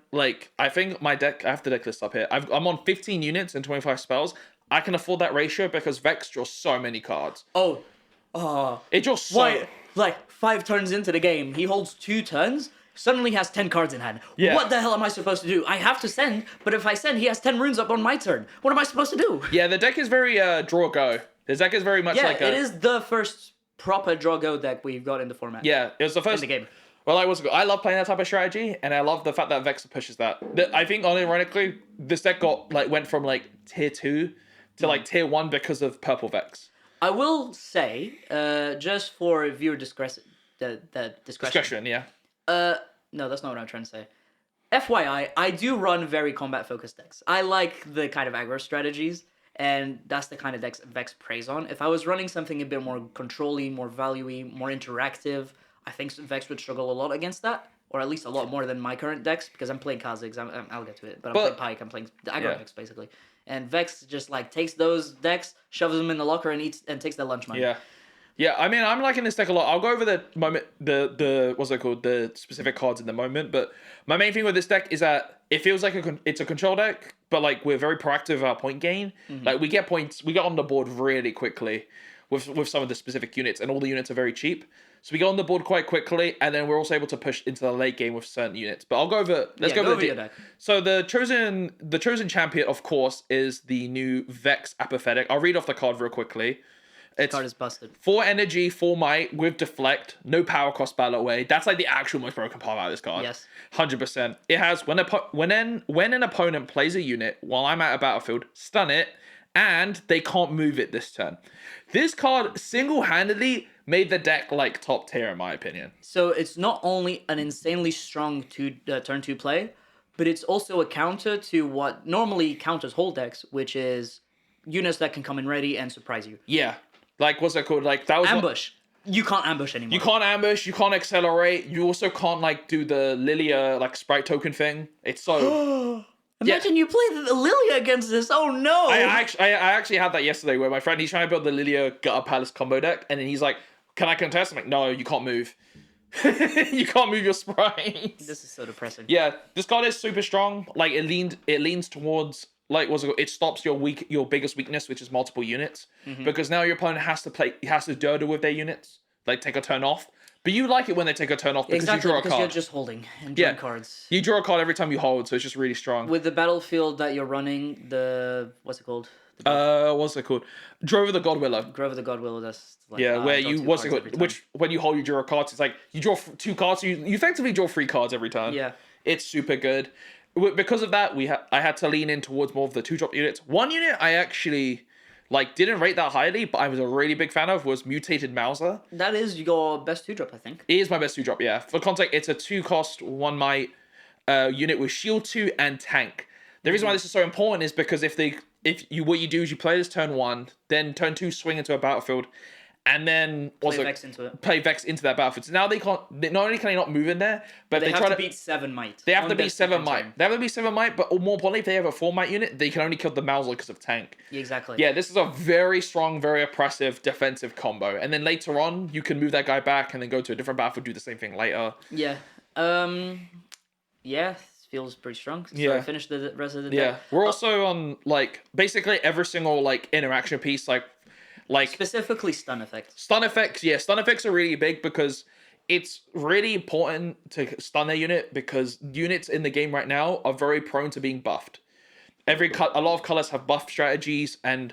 I think my deck. I have the deck list up here. I'm on 15 units and 25 spells. I can afford that ratio because Vex draws so many cards. It draws so. Why? Like 5 turns into the game, he holds 2 turns. Suddenly has 10 cards in hand. Yeah. What the hell am I supposed to do? I have to send, but if I send, he has 10 runes up on my turn. What am I supposed to do? Yeah, the deck is very draw go. This deck is very much Yeah, like it is the first proper draw go deck we've got in the format. Yeah, it was the first in the game. Well, I love playing that type of strategy, and I love the fact that Vex pushes that. I think, unironically, this deck went from tier 2 to tier 1 because of purple Vex. I will say, just for viewer discretion, Discretion, yeah. no, that's not what I'm trying to say. FYI, I do run very combat-focused decks. I like the kind of aggro strategies, and that's the kind of decks Vex preys on. If I was running something a bit more control-y, more value-y, more interactive, I think Vex would struggle a lot against that, or at least a lot more than my current decks, because I'm playing Kha'Zix, I'll get to it, but I'm playing Pyke, I'm playing the aggro decks, basically. And Vex just takes those decks, shoves them in the locker, and eats and takes their lunch money. Yeah. Yeah, I mean, I'm liking this deck a lot. I'll go over the what's it called, the specific cards in the moment. But my main thing with this deck is that it feels like it's a control deck, but we're very proactive with our point gain. We get points, we get on the board really quickly with some of the specific units, and all the units are very cheap. So we get on the board quite quickly, and then we're also able to push into the late game with certain units. But I'll go over. Let's go over your deck. So the chosen champion, of course, is the new Vex Apathetic. I'll read off the card real quickly. It's Card is busted. 4 energy, 4 might with deflect, no power cost battle away. That's the actual most broken part about this card. Yes. 100%. It has when an opponent plays a unit while I'm at a battlefield, stun it, and they can't move it this turn. This card single-handedly made the deck top tier in my opinion. So it's not only an insanely strong turn 2 play, but it's also a counter to what normally counters whole decks, which is units that can come in ready and surprise you. Yeah. What's that called? That was ambush. You can't ambush anymore. You can't ambush. You can't accelerate. You also can't do the Lilia sprite token thing. It's so. Imagine you play the Lilia against this. Oh no! I actually had that yesterday where my friend, he's trying to build the Lilia Gutter Palace combo deck, and then he's like, "Can I contest?" I'm like, "No, you can't move. You can't move your sprites." This is so depressing. Yeah, this card is super strong. It leans towards. It stops your biggest weakness, which is multiple units, because now your opponent has to dirtle with their units, take a turn off. But you like it when they take a turn off because you draw a card. Because you're just holding and drawing cards. You draw a card every time you hold, so it's just really strong. With the battlefield that you're running, what's it called? What's it called? Drover the God Willow. Drover the God Willow. That's where you which when you hold you draw cards, it's you draw 2 cards, so you effectively draw 3 cards every turn. Yeah, it's super good. Because of that, I had to lean in towards more of the 2-drop units. One unit I actually didn't rate that highly, but I was a really big fan of was Mutated Mauser. That is your best 2-drop, I think. It is my best 2-drop, yeah. For context, it's a 2-cost 1 might unit with shield 2 and tank. The reason why this is so important is because what you do is you play this turn 1, then turn 2 swing into a battlefield, and then play Vex into it. Play Vex into that battlefield. So now not only can they not move in there, but they try have to beat 7 might. They have to beat 7 might. They have to beat 7 might, but more importantly, if they have a 4 might unit, they can only kill the Mauser because of tank. Exactly. Yeah, this is a very strong, very oppressive defensive combo. And then later on, you can move that guy back and then go to a different battlefield, do the same thing later. Yeah. Yeah, feels pretty strong. So finish the rest of the deck. Yeah. We're also on basically every single interaction piece, specifically stun effects. Stun effects, yeah. Stun effects are really big because it's really important to stun a unit because units in the game right now are very prone to being buffed. A lot of colors have buff strategies, and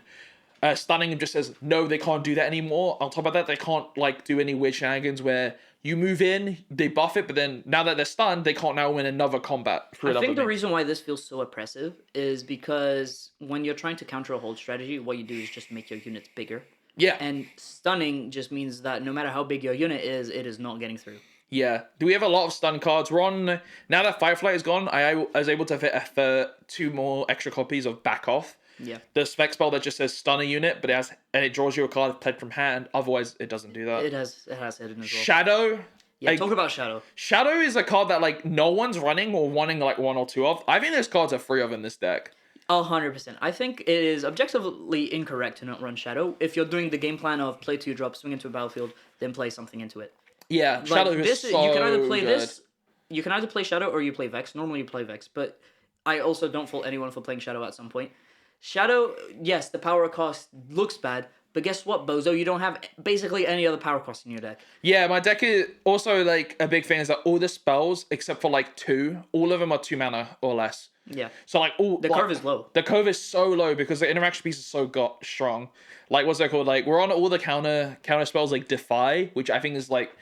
Stunning just says no, they can't do that anymore. On top of that, they can't like do any weird shenanigans where you move in, they buff it, but then now that they're stunned, they can't now win another combat through I another think the mix. reason why this feels so oppressive is because when you're trying to counter a hold strategy, what you do is just make your units bigger. Yeah. And stunning just means that no matter how big your unit is, it is not getting through. Yeah. Do we have a lot of stun cards? We're on now that Firefly is gone. I was able to fit 2 more extra copies of Back Off. Yeah. The spec spell that just says stun a unit, but it draws you a card played from hand. Otherwise, it doesn't do that. It has hidden as well. Shadow. Yeah, like, talk about Shadow. Shadow is a card that like no one's running or wanting like 1 or 2 of. I think there's cards are 3 of in this deck. 100%. I think it is objectively incorrect to not run Shadow if you're doing the game plan of play 2 drop, swing into a battlefield, then play something into it. Yeah, Like, Shadow is so you can either play good. this, you can either play Shadow or you play Vex. Normally you play Vex, but I also don't fault anyone for playing Shadow at some point. Shadow, yes, the power cost looks bad, but guess what, Bozo? You don't have basically any other power cost in your deck. Yeah, my deck is also like a big thing is that all the spells except for like 2, all of them are 2 mana or less. Yeah. So like all The curve is low. The curve is so low because the interaction piece is so strong. Like what's that called? Like we're on all the counter spells like Defy, which I think is like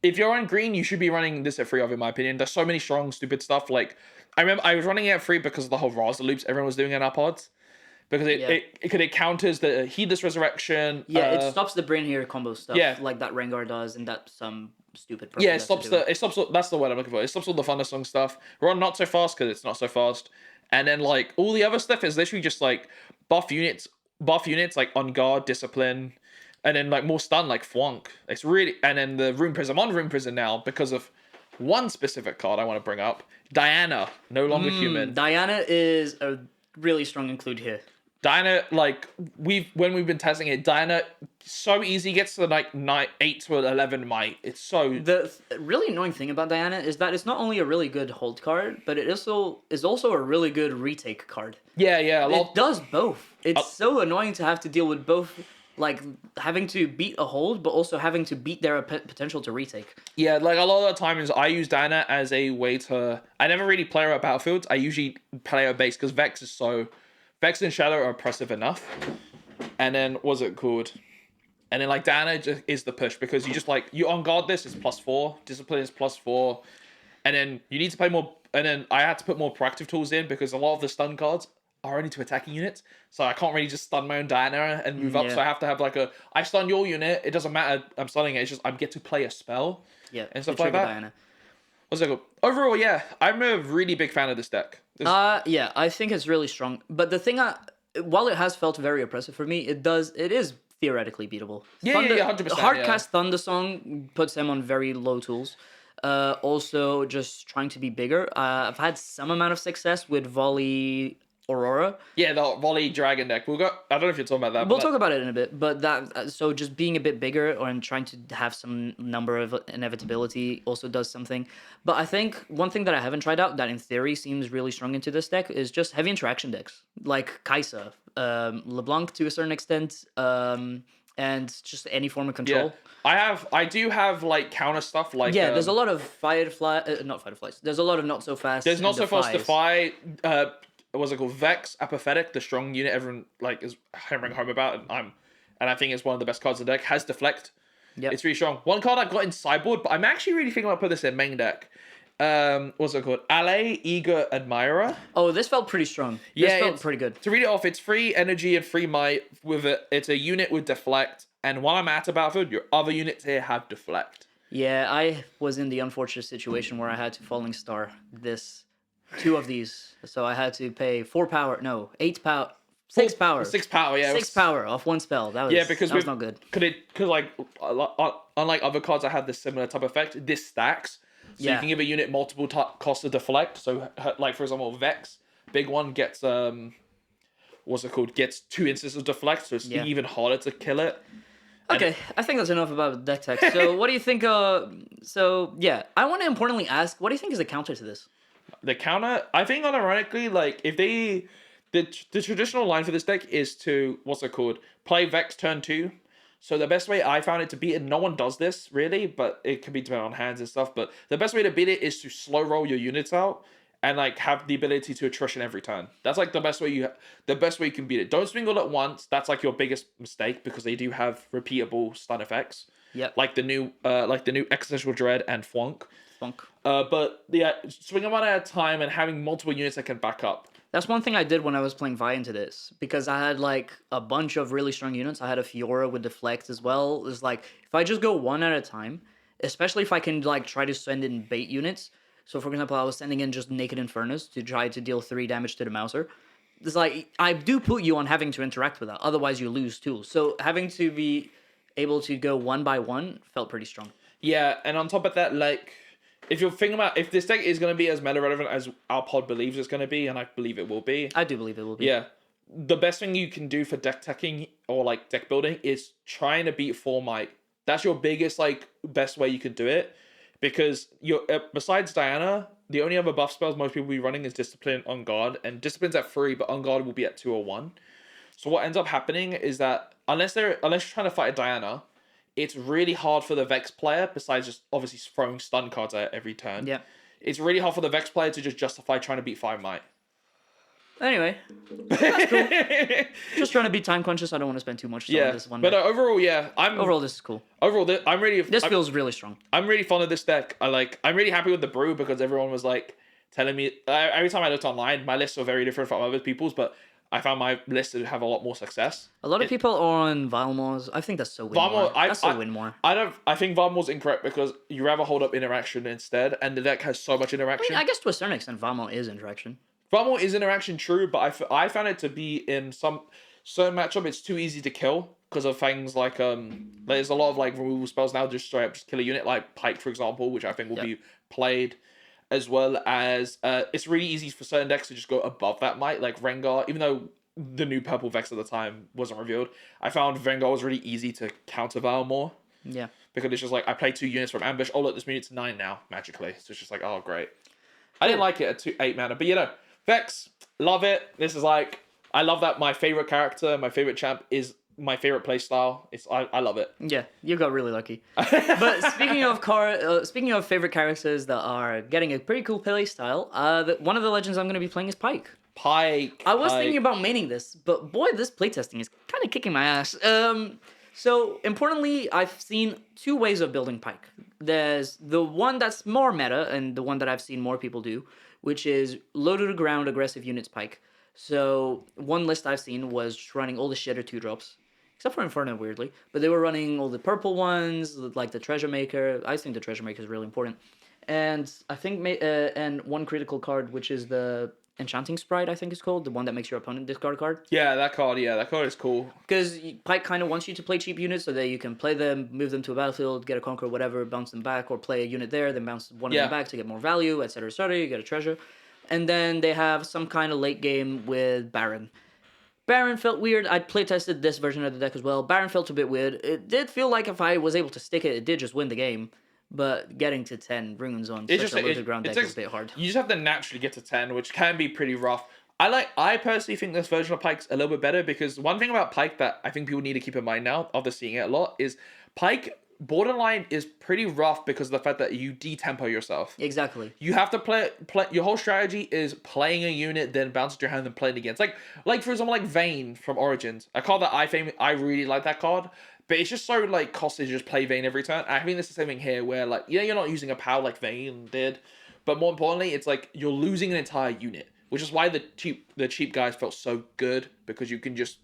if you're on green, you should be running this at 3 of in my opinion. There's so many strong stupid stuff. Like I remember I was running it at 3 because of the whole Raza loops everyone was doing in our pods. Because it counters the Heedless Resurrection. Yeah, it stops the Brain Here combo stuff. Yeah. Like that Rengar does and that some stupid person Yeah, has to do. it stops that's the word I'm looking for. It stops all the Thundersong stuff. We're on not so fast because it's not so fast. And then like all the other stuff is literally just like buff units like on guard, discipline, and then like more stun like Flunk. It's really and then the Rune Prison. I'm on Rune Prison now because of one specific card I want to bring up. Diana, no longer human. Diana is a really strong include here. Diana, like when we've been testing it, Diana so easy gets to like 8 to 11 might. It's so The really annoying thing about Diana is that it's not only a really good hold card, but it is also a really good retake card. yeah. It does both. It's so annoying to have to deal with both, like having to beat a hold, but also having to beat their potential to retake. Yeah, like a lot of the times I use Diana as a way to. I never really play her at battlefields. I usually play her base because Vex and Shadow are oppressive enough. And then what's it called? And then like Diana just is the push because you just like you on guard this is +4, discipline is +4, and then you need to play more. And then I had to put more proactive tools in because a lot of the stun cards are only to attacking units, so I can't really just stun my own Diana and move up. Yeah. So I have to have like I stun your unit. It doesn't matter. I'm stunning it. It's just I get to play a spell. Yeah, and stuff to like trigger that. Diana. What's that called? Overall, yeah, I'm a really big fan of this deck. Yeah, I think it's really strong. But the thing, while it has felt very oppressive for me, it is theoretically beatable. Yeah, 100%. Hardcast Thunder Song puts them on very low tools. Also, just trying to be bigger. I've had some amount of success with Volley Aurora. Yeah, the volley dragon deck. I don't know if you're talking about that. We'll talk about it in a bit, but so just being a bit bigger and trying to have some number of inevitability also does something. But I think one thing that I haven't tried out that in theory seems really strong into this deck is just heavy interaction decks like Kai'Sa, LeBlanc to a certain extent, and just any form of control. Yeah. I do have like counter stuff like there's a lot of not Fireflies. There's a lot of not so fast. There's not so fast Defies. Defy. What's it called? Vex, Apathetic, the strong unit everyone like is hammering home about, and I think it's one of the best cards in the deck. Has Deflect. Yeah, It's really strong. One card I've got in sideboard, but I'm actually really thinking about putting this in main deck. What's it called? Allay, Eager Admirer. Oh, this felt pretty strong. This felt pretty good. To read it off, it's free energy and free might with it. It's a unit with Deflect, and while I'm at a battlefield, your other units here have Deflect. Yeah, I was in the unfortunate situation where I had to Falling Star 2 of these. So I had to pay 8 power, 6 power. 6 power, yeah. 6 power off one spell. That was not good. Because like unlike other cards that have this similar type of effect, this stacks. So you can give a unit multiple costs to deflect. So like for example, Vex, big one gets gets 2 instances of deflect, so it's even harder to kill it. Okay, I think that's enough about deck tech. So what do you think? I want to importantly ask, what do you think is the counter to this? The counter, I think, unironically, like if the traditional line for this deck is to play Vex turn 2. So the best way I found it to beat it, no one does this really, but it can be dependent on hands and stuff. But the best way to beat it is to slow roll your units out and like have the ability to attrition every turn. That's like the best way you can beat it. Don't swing all at once. That's like your biggest mistake because they do have repeatable stun effects. Yep. Like the new Existential Dread and Flunk. Funk. But yeah, swing them one at a time and having multiple units that can back up. That's one thing I did when I was playing Vi into this, because I had like a bunch of really strong units. I had a Fiora with Deflect as well. It's like, if I just go one at a time, especially if I can like try to send in bait units. So for example, I was sending in just Naked Infernus to try to deal 3 damage to the Mouser. It's like, I do put you on having to interact with that, otherwise you lose too. So having to be able to go one by one felt pretty strong. Yeah, and on top of that, like, if you're thinking about if this deck is going to be as meta relevant as our pod believes it's going to be, and I believe it will be. I do believe it will be. Yeah. The best thing you can do for deck teching or like deck building is trying to beat 4 might. That's your biggest, like, best way you could do it. Because you're besides Diana, the only other buff spells most people will be running is Discipline, On Guard, and Discipline's at 3, but On Guard will be at 2 or 1. So what ends up happening is that unless you're trying to fight a Diana, it's really hard for the Vex player, besides just obviously throwing stun cards at every turn. Yeah. It's really hard for the Vex player to just justify trying to beat 5 might. Anyway, that's cool. Just trying to be time conscious. I don't want to spend too much time on this one. But overall, yeah, overall, this is cool. Overall, I'm really. This feels really strong. I'm really fond of this deck. I'm really happy with the brew because everyone was like telling me every time I looked online, my lists were very different from other people's, but I found my list to have a lot more success. A lot of people are on Valmors. I think that's so win more. That's so win more. I think Valmor's incorrect because you rather hold up interaction instead, and the deck has so much interaction. I guess to a certain extent, Valmor is interaction. Valmor is interaction, true, but I found it to be in some certain matchup it's too easy to kill because of things like there's a lot of like removal spells now just straight up just kill a unit, like Pike for example, which I think will be played, as well as it's really easy for certain decks to just go above that might, like Rengar. Even though the new purple Vex at the time wasn't revealed, I found Rengar was really easy to counter Valmor. Yeah, because it's just like I play 2 units from Ambush. Oh look, this unit's 9 now magically, so it's just like, oh great. I didn't like it at 8 mana, but you know, Vex, love it. This is like, I love that my favorite character, my favorite champ is my favorite playstyle. I love it. Yeah, you got really lucky. But speaking of favorite characters that are getting a pretty cool playstyle, one of the legends I'm going to be playing is Pike. I was thinking about maining this, but boy, this playtesting is kind of kicking my ass. So importantly, I've seen 2 ways of building Pike. There's the one that's more meta, and the one that I've seen more people do, which is low to the ground aggressive units Pike. So one list I've seen was running all the shitter 2-drops, except for Inferno weirdly, but they were running all the purple ones, like the Treasure Maker. I think the Treasure Maker is really important, and I think and one critical card, which is the Enchanting Sprite, I think it's called, the one that makes your opponent discard a card. Yeah, that card is cool. Because Pike kind of wants you to play cheap units so that you can play them, move them to a battlefield, get a conquer, whatever, bounce them back, or play a unit there, then bounce one of them back to get more value, etc., etc., you get a treasure. And then they have some kind of late game with Baron. Baron felt weird. I playtested this version of the deck as well. Baron felt a bit weird. It did feel like if I was able to stick it, it did just win the game. But getting to 10 runes on such a low ground deck is a bit hard. You just have to naturally get to 10, which can be pretty rough. I personally think this version of Pike's a little bit better because one thing about Pike that I think people need to keep in mind now, after seeing it a lot, is Pike borderline is pretty rough because of the fact that you detempo yourself. Exactly. You have to play your whole strategy is playing a unit, then bouncing your hand and playing against. Like for example, like Vayne from Origins. A card that I really like that card. But it's just so like costly to just play Vayne every turn. I think it's the same thing here where like, yeah, you're not using a power like Vayne did. But more importantly, it's like you're losing an entire unit. Which is why the cheap guys felt so good. Because you can just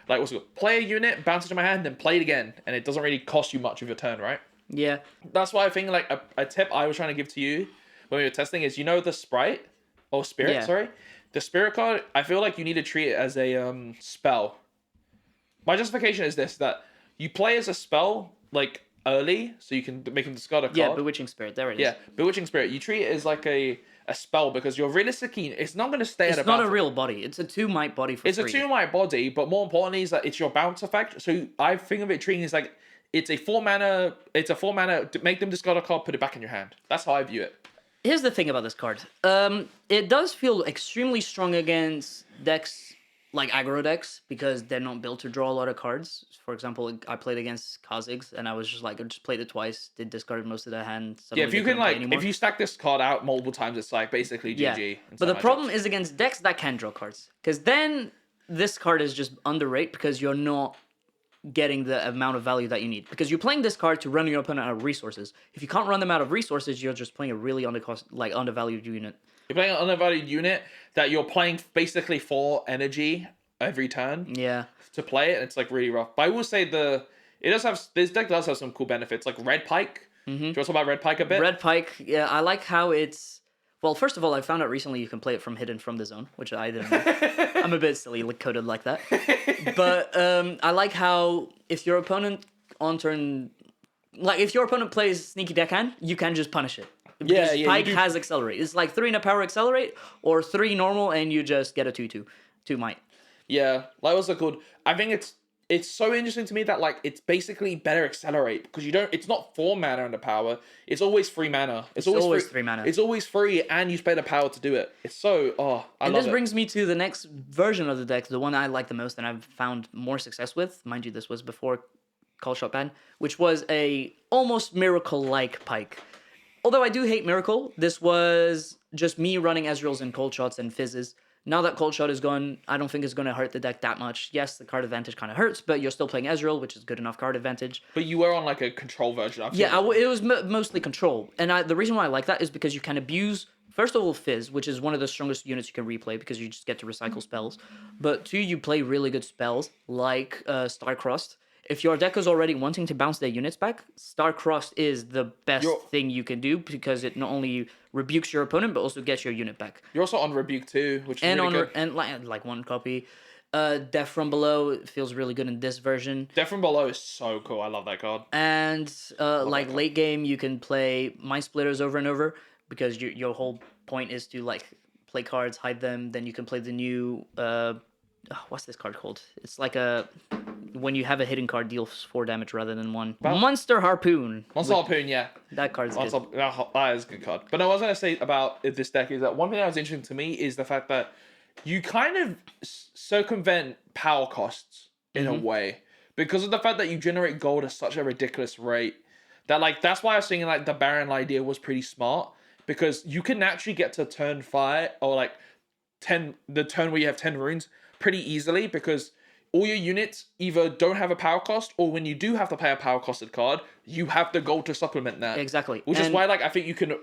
like play a unit, bounce it to my hand, then play it again. And it doesn't really cost you much of your turn, right? Yeah. That's why I think like a tip I was trying to give to you when we were testing is, you know, the Sprite or Spirit, sorry. The Spirit card, I feel like you need to treat it as a spell. My justification is this, that you play as a spell, like, early, so you can make him discard a card. Yeah, Bewitching Spirit, there it is. Yeah, Bewitching Spirit. You treat it as, like, a spell, because you're realistically, it's not going to stay at a It's not a real body. It's a 2-might body for free. It's a 2-might body, but more importantly is that it's your bounce effect. So I think of it treating it as, like, it's a 4-mana, make them discard a card, put it back in your hand. That's how I view it. Here's the thing about this card. It does feel extremely strong against decks like aggro decks because they're not built to draw a lot of cards. For example, I played against Kazigs and I was just like, I just played it twice, did discard most of their hand. Yeah, Suddenly if they you can couldn't play like, anymore. if you stack this card out multiple times, it's like basically Yeah, GG. but the problem is against decks that can draw cards, because then this card is just underrated because you're not getting the amount of value that you need. Because you're playing this card to run your opponent out of resources. If you can't run them out of resources, you're just playing a really undervalued unit. You're playing an undervalued unit that you're playing basically for energy every turn Yeah. to play it, and it's like really rough. But I will say this deck does have some cool benefits, like Red Pike. Do you want to talk about Red Pike a bit? Red Pike, yeah, I like how it's... Well, first of all, I found out recently you can play it from hidden from the zone, which I didn't know. I'm a bit silly coded like that. But I like how if your opponent on turn... Like, if your opponent plays Sneaky Deckhand, you can just punish it. Because Pike has Accelerate. It's like 3 in a power Accelerate, or 3 normal, and you just get a 2/2. 2 might. Yeah, like what's it called? I think it's so interesting to me that like it's basically better Accelerate because it's not 4 mana under power. It's always 3 mana. It's always 3 mana. It's always free, and you spend the power to do it. It's so I and love this it. brings me to the next version of the deck, the one I like the most and I've found more success with. Mind you, this was before Call Shot Ban, which was a almost Miracle-like Pike. Although I do hate Miracle, this was just me running Ezreals and Cold Shots and Fizzes. Now that Cold Shot is gone, I don't think it's going to hurt the deck that much. Yes, the card advantage kind of hurts, but you're still playing Ezreal, which is good enough card advantage. But you were on like a control version. It was mostly control. And the reason why I like that is because you can abuse, first of all, Fizz, which is one of the strongest units you can replay because you just get to recycle spells. But 2, you play really good spells like Starcrossed. If your deck is already wanting to bounce their units back, Starcrossed is the best thing you can do because it not only rebukes your opponent but also gets your unit back. You're also on Rebuke too, which is really good. And like 1 copy. Death from Below feels really good in this version. Death from Below is so cool. I love that card. And like late game, you can play Mind Splitters over and over because your whole point is to like play cards, hide them. Then you can play the new what's this card called? It's like when you have a hidden card deals 4 damage rather than 1. Monster Harpoon. Monster Harpoon, yeah. That card's good. That is a good card. But no, what I was going to say about this deck is that one thing that was interesting to me is the fact that you kind of circumvent power costs in a way because of the fact that you generate gold at such a ridiculous rate. That like that's why I was thinking like the Baron idea was pretty smart because you can actually get to turn 5 or like 10, the turn where you have 10 runes pretty easily because all your units either don't have a power cost or when you do have to play a power costed card, you have the gold to supplement that. Exactly. Which is why like I think you can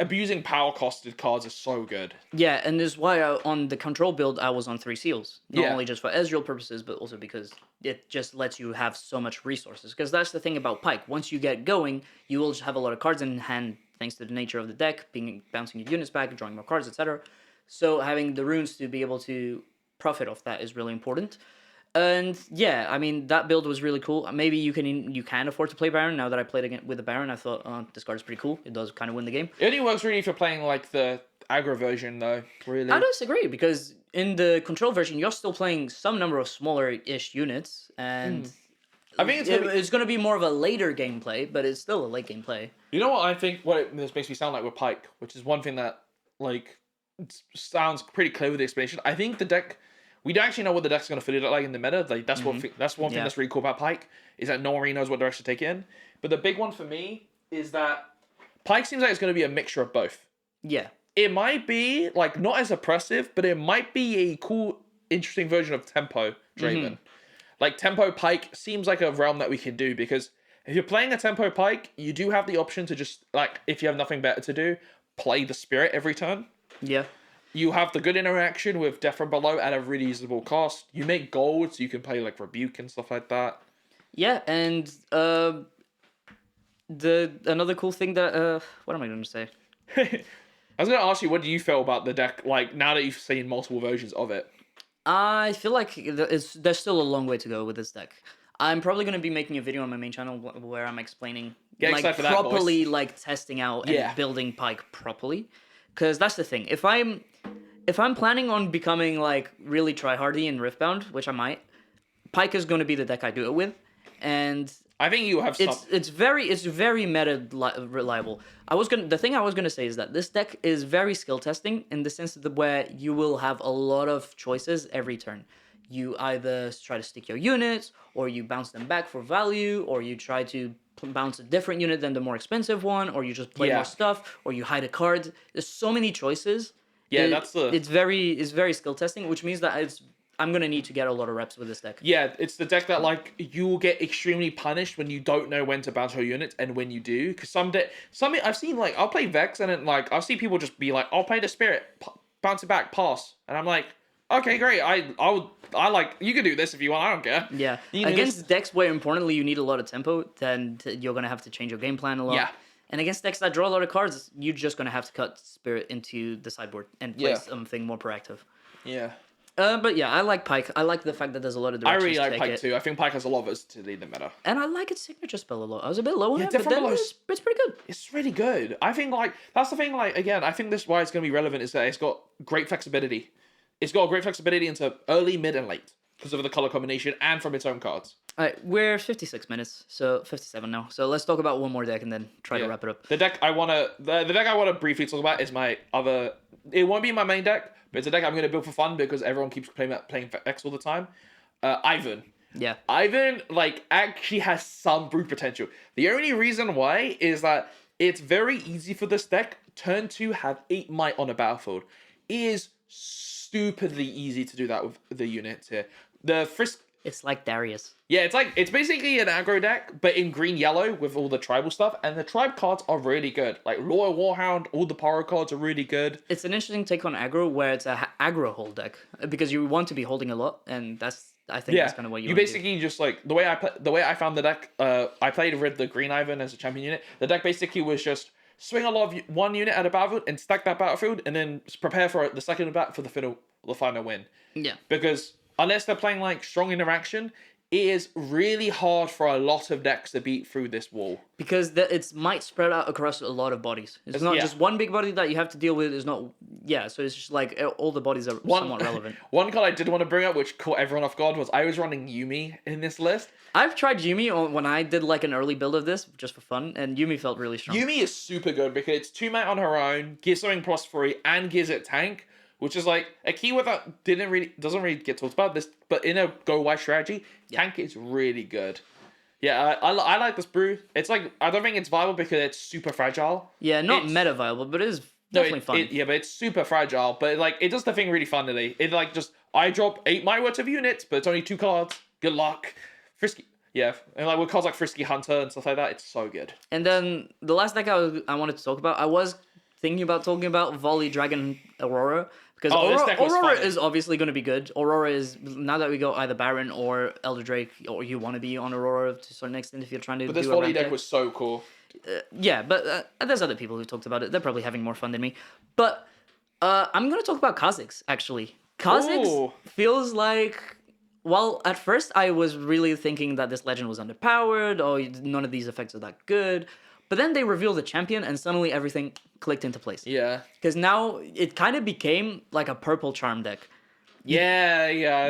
abusing power costed cards is so good. Yeah, and this is why on the control build I was on 3 seals. Not only just for Ezreal purposes, but also because it just lets you have so much resources. Because that's the thing about Pike. Once you get going, you will just have a lot of cards in hand thanks to the nature of the deck, bouncing your units back, drawing more cards, etc. So having the runes to be able to profit off that is really important. And yeah, I mean that build was really cool. Maybe you can afford to play Baron. Now that I played again with the Baron, I thought, oh, this card is pretty cool. It does kind of win the game. It only works really if you're playing like the aggro version, though. Really, I disagree because in the control version, you're still playing some number of smaller-ish units, and I think it's going to be more of a later gameplay, but it's still a late gameplay. You know what I think? This makes me sound like with Pike, which is one thing that like sounds pretty clear with the explanation. I think the deck. We don't actually know what the deck's going to fit it like in the meta. Like that's one thing that's really cool about Pike is that no one really knows what direction to take it in. But the big one for me is that Pike seems like it's going to be a mixture of both. Yeah. It might be like not as oppressive, but it might be a cool, interesting version of Tempo Draven. Like Tempo Pike seems like a realm that we can do because if you're playing a Tempo Pike, you do have the option to just like if you have nothing better to do, play the Spirit every turn. Yeah. You have the good interaction with Death from Below at a really reasonable cost. You make gold, so you can play like Rebuke and stuff like that. Yeah, and another cool thing that what am I going to say? I was going to ask you, what do you feel about the deck? Like now that you've seen multiple versions of it, I feel like there's still a long way to go with this deck. I'm probably going to be making a video on my main channel where I'm explaining properly, like testing out and building Pike properly. Because that's the thing. If I'm planning on becoming like really tryhardy in Riftbound, which I might, Pike is going to be the deck I do it with, and I think you have some. It's very reliable. The thing I was gonna say is that this deck is very skill testing in the sense that where you will have a lot of choices every turn. You either try to stick your units, or you bounce them back for value, or you try to bounce a different unit than the more expensive one, or you just play Yeah. more stuff, or you hide a card. There's so many choices. Yeah, that's the. It's very skill testing, which means that I'm gonna need to get a lot of reps with this deck. Yeah, it's the deck that like you will get extremely punished when you don't know when to bounce your units, and when you do, because some I've seen like I'll play Vex and then like I'll see people just be like, I'll play the Spirit, bounce it back, pass, and I'm like, okay, great, I like you can do this if you want, I don't care. Yeah, You know, against decks where importantly you need a lot of tempo, then you're gonna have to change your game plan a lot. Yeah. And against decks that draw a lot of cards, you're just gonna have to cut Spirit into the sideboard and play Yeah. something more proactive. Yeah, But yeah, I like Pike. I like the fact that there's a lot of I directions really to like take Pike it. too. I think Pike has a lot of versatility in the meta. And I like its signature spell a lot. I was a bit low on it, but different then below. it's pretty good. It's really good. I think like that's the thing. Like again, I think this is why it's going to be relevant is that it's got great flexibility. It's got great flexibility into early, mid, and late because of the color combination and from its own cards. All right, we're 56 minutes, so 57 now. So let's talk about one more deck and then try to wrap it up. The deck I wanna the deck I wanna briefly talk about is my other. It won't be my main deck, but it's a deck I'm gonna build for fun because everyone keeps playing for X all the time. Ivan. Yeah. Ivan like actually has some brute potential. The only reason why is that it's very easy for this deck. Turn 2 have 8 might on a battlefield. It is stupidly easy to do that with the units here. The Frisk. It's like Darius. Yeah, it's basically an aggro deck, but in green yellow with all the tribal stuff, and the tribe cards are really good. Like Loyal Warhound, all the Pyro cards are really good. It's an interesting take on aggro where it's a aggro hold deck because you want to be holding a lot, and I think that's kind of what you. You basically just like the way I found the deck. I played with the Green Ivan as a champion unit. The deck basically was just swing a lot of one unit at a battlefield and stack that battlefield, and then prepare for the second bat for the final win. Yeah. Because unless they're playing like strong interaction, it is really hard for a lot of decks to beat through this wall. Because it's might spread out across a lot of bodies. It's not just one big body that you have to deal with. It's not, so it's just like all the bodies are somewhat relevant. One card I did want to bring up, which caught everyone off guard, was I was running Yumi in this list. I've tried Yumi when I did like an early build of this, just for fun, and Yumi felt really strong. Yumi is super good because it's 2 mat on her own, gives something +3, and gives it tank. Which is like a keyword that doesn't really get talked about this, but in a go wide strategy, tank is really good. Yeah, I like this brew. It's like I don't think it's viable because it's super fragile. Yeah, not meta viable, but it is definitely fun. But it's super fragile. But like it does the thing really funnily. It like just I drop 8 my worth of units, but it's only 2 cards. Good luck, Frisky. Yeah, and like with cards like Frisky Hunter and stuff like that, it's so good. And then the last deck I wanted to talk about, I was thinking about talking about Volley Dragon Aurora. Because Aurora is obviously going to be good. Aurora is, now that we go either Baron or Elder Drake, or you want to be on Aurora to a certain extent if you're trying to do a this volley deck was so cool. But there's other people who talked about it. They're probably having more fun than me. But I'm going to talk about Kha'Zix, actually. Kha'Zix feels like, well, at first I was really thinking that this legend was underpowered, or none of these effects are that good. But then they revealed the champion, and suddenly everything clicked into place. Yeah. Because now it kind of became like a purple charm deck. Yeah.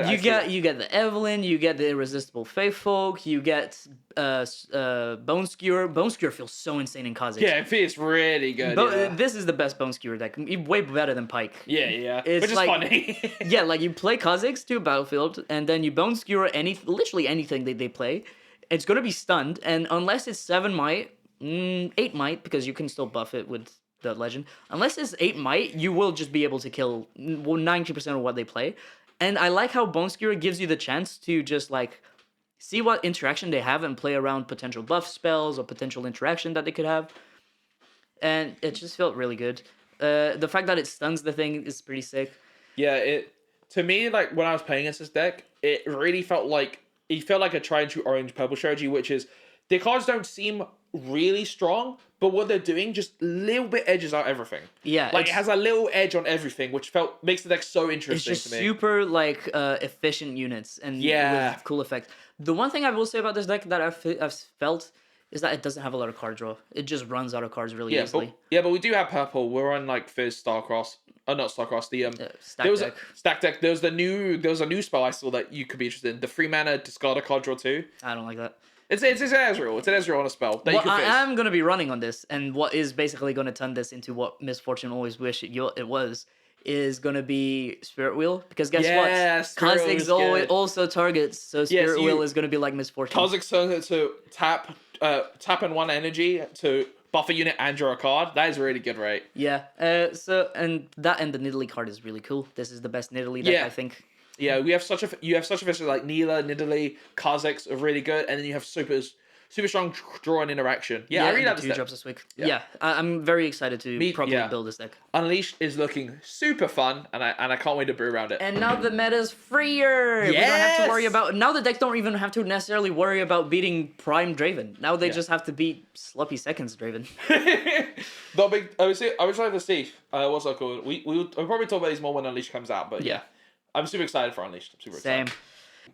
You get the Evelyn, you get the Irresistible Faithfolk, you get Bone Skewer. Bone Skewer feels so insane in Kha'Zix. Yeah, it feels really good. This is the best Bone Skewer deck. Way better than Pike. Yeah. It's which is like, funny. Yeah, like you play Kha'Zix to a battlefield, and then you Bone Skewer literally anything they play. It's going to be stunned, and unless it's 7 might, 8 might, because you can still buff it with the legend. Unless it's 8 might, you will just be able to kill 90% of what they play. And I like how Bone Skewer gives you the chance to just like see what interaction they have and play around potential buff spells or potential interaction that they could have. And it just felt really good. The fact that it stuns the thing is pretty sick. Yeah, to me, like when I was playing against this deck, it really felt like a try and shoot orange purple strategy, which is the cards don't seem really strong, but what they're doing just a little bit edges out everything. Yeah, like it has a little edge on everything, which makes the deck so interesting to me. It's just to super like efficient units and with cool effects. The one thing I will say about this deck that I've felt is that it doesn't have a lot of card draw. It just runs out of cards really easily. But we do have purple. We're on like first Starcross. Not Starcross. Stack deck. There was a new spell I saw that you could be interested in. The 3 mana discard a card draw 2. I don't like that. It's an Ezreal. It's an Ezreal on a spell that you What can I fizz. am going to be running on this, and what is basically going to turn this into what Misfortune always wished it was, is going to be Spirit Wheel. Because guess Yeah, what? Spirit Wheel is good. Also targets, so Spirit Wheel is going to be like Misfortune. Kha'Zix turns it to tap and 1 energy to buff a unit and draw a card. That is really good, right? Yeah, and the Nidalee card is really cool. This is the best Nidalee deck, Yeah. I think. Yeah, you have such a fisher like Neela, Nidalee, Kha'Zix are really good, and then you have super strong draw and interaction. Yeah, I really like this two deck. drops this week. Yeah, I'm very excited to properly yeah. build this deck. Unleashed is looking super fun, and I can't wait to brew around it. And now the meta's freer. We don't have to worry about now. The decks don't even have to necessarily worry about beating Prime Draven. Now they just have to beat Sloppy Seconds Draven. The big, I was like to see what's that called? We'll probably talk about these more when Unleashed comes out, but yeah. I'm super excited for Unleashed. I'm super excited. Same.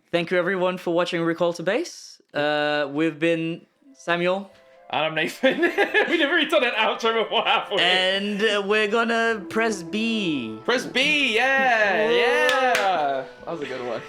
Thank you everyone for watching Recall to Base. We've been Samuel. And I'm Nathan. We never even done an outro before halfway. And we're gonna press B. Press B, yeah. That was a good one.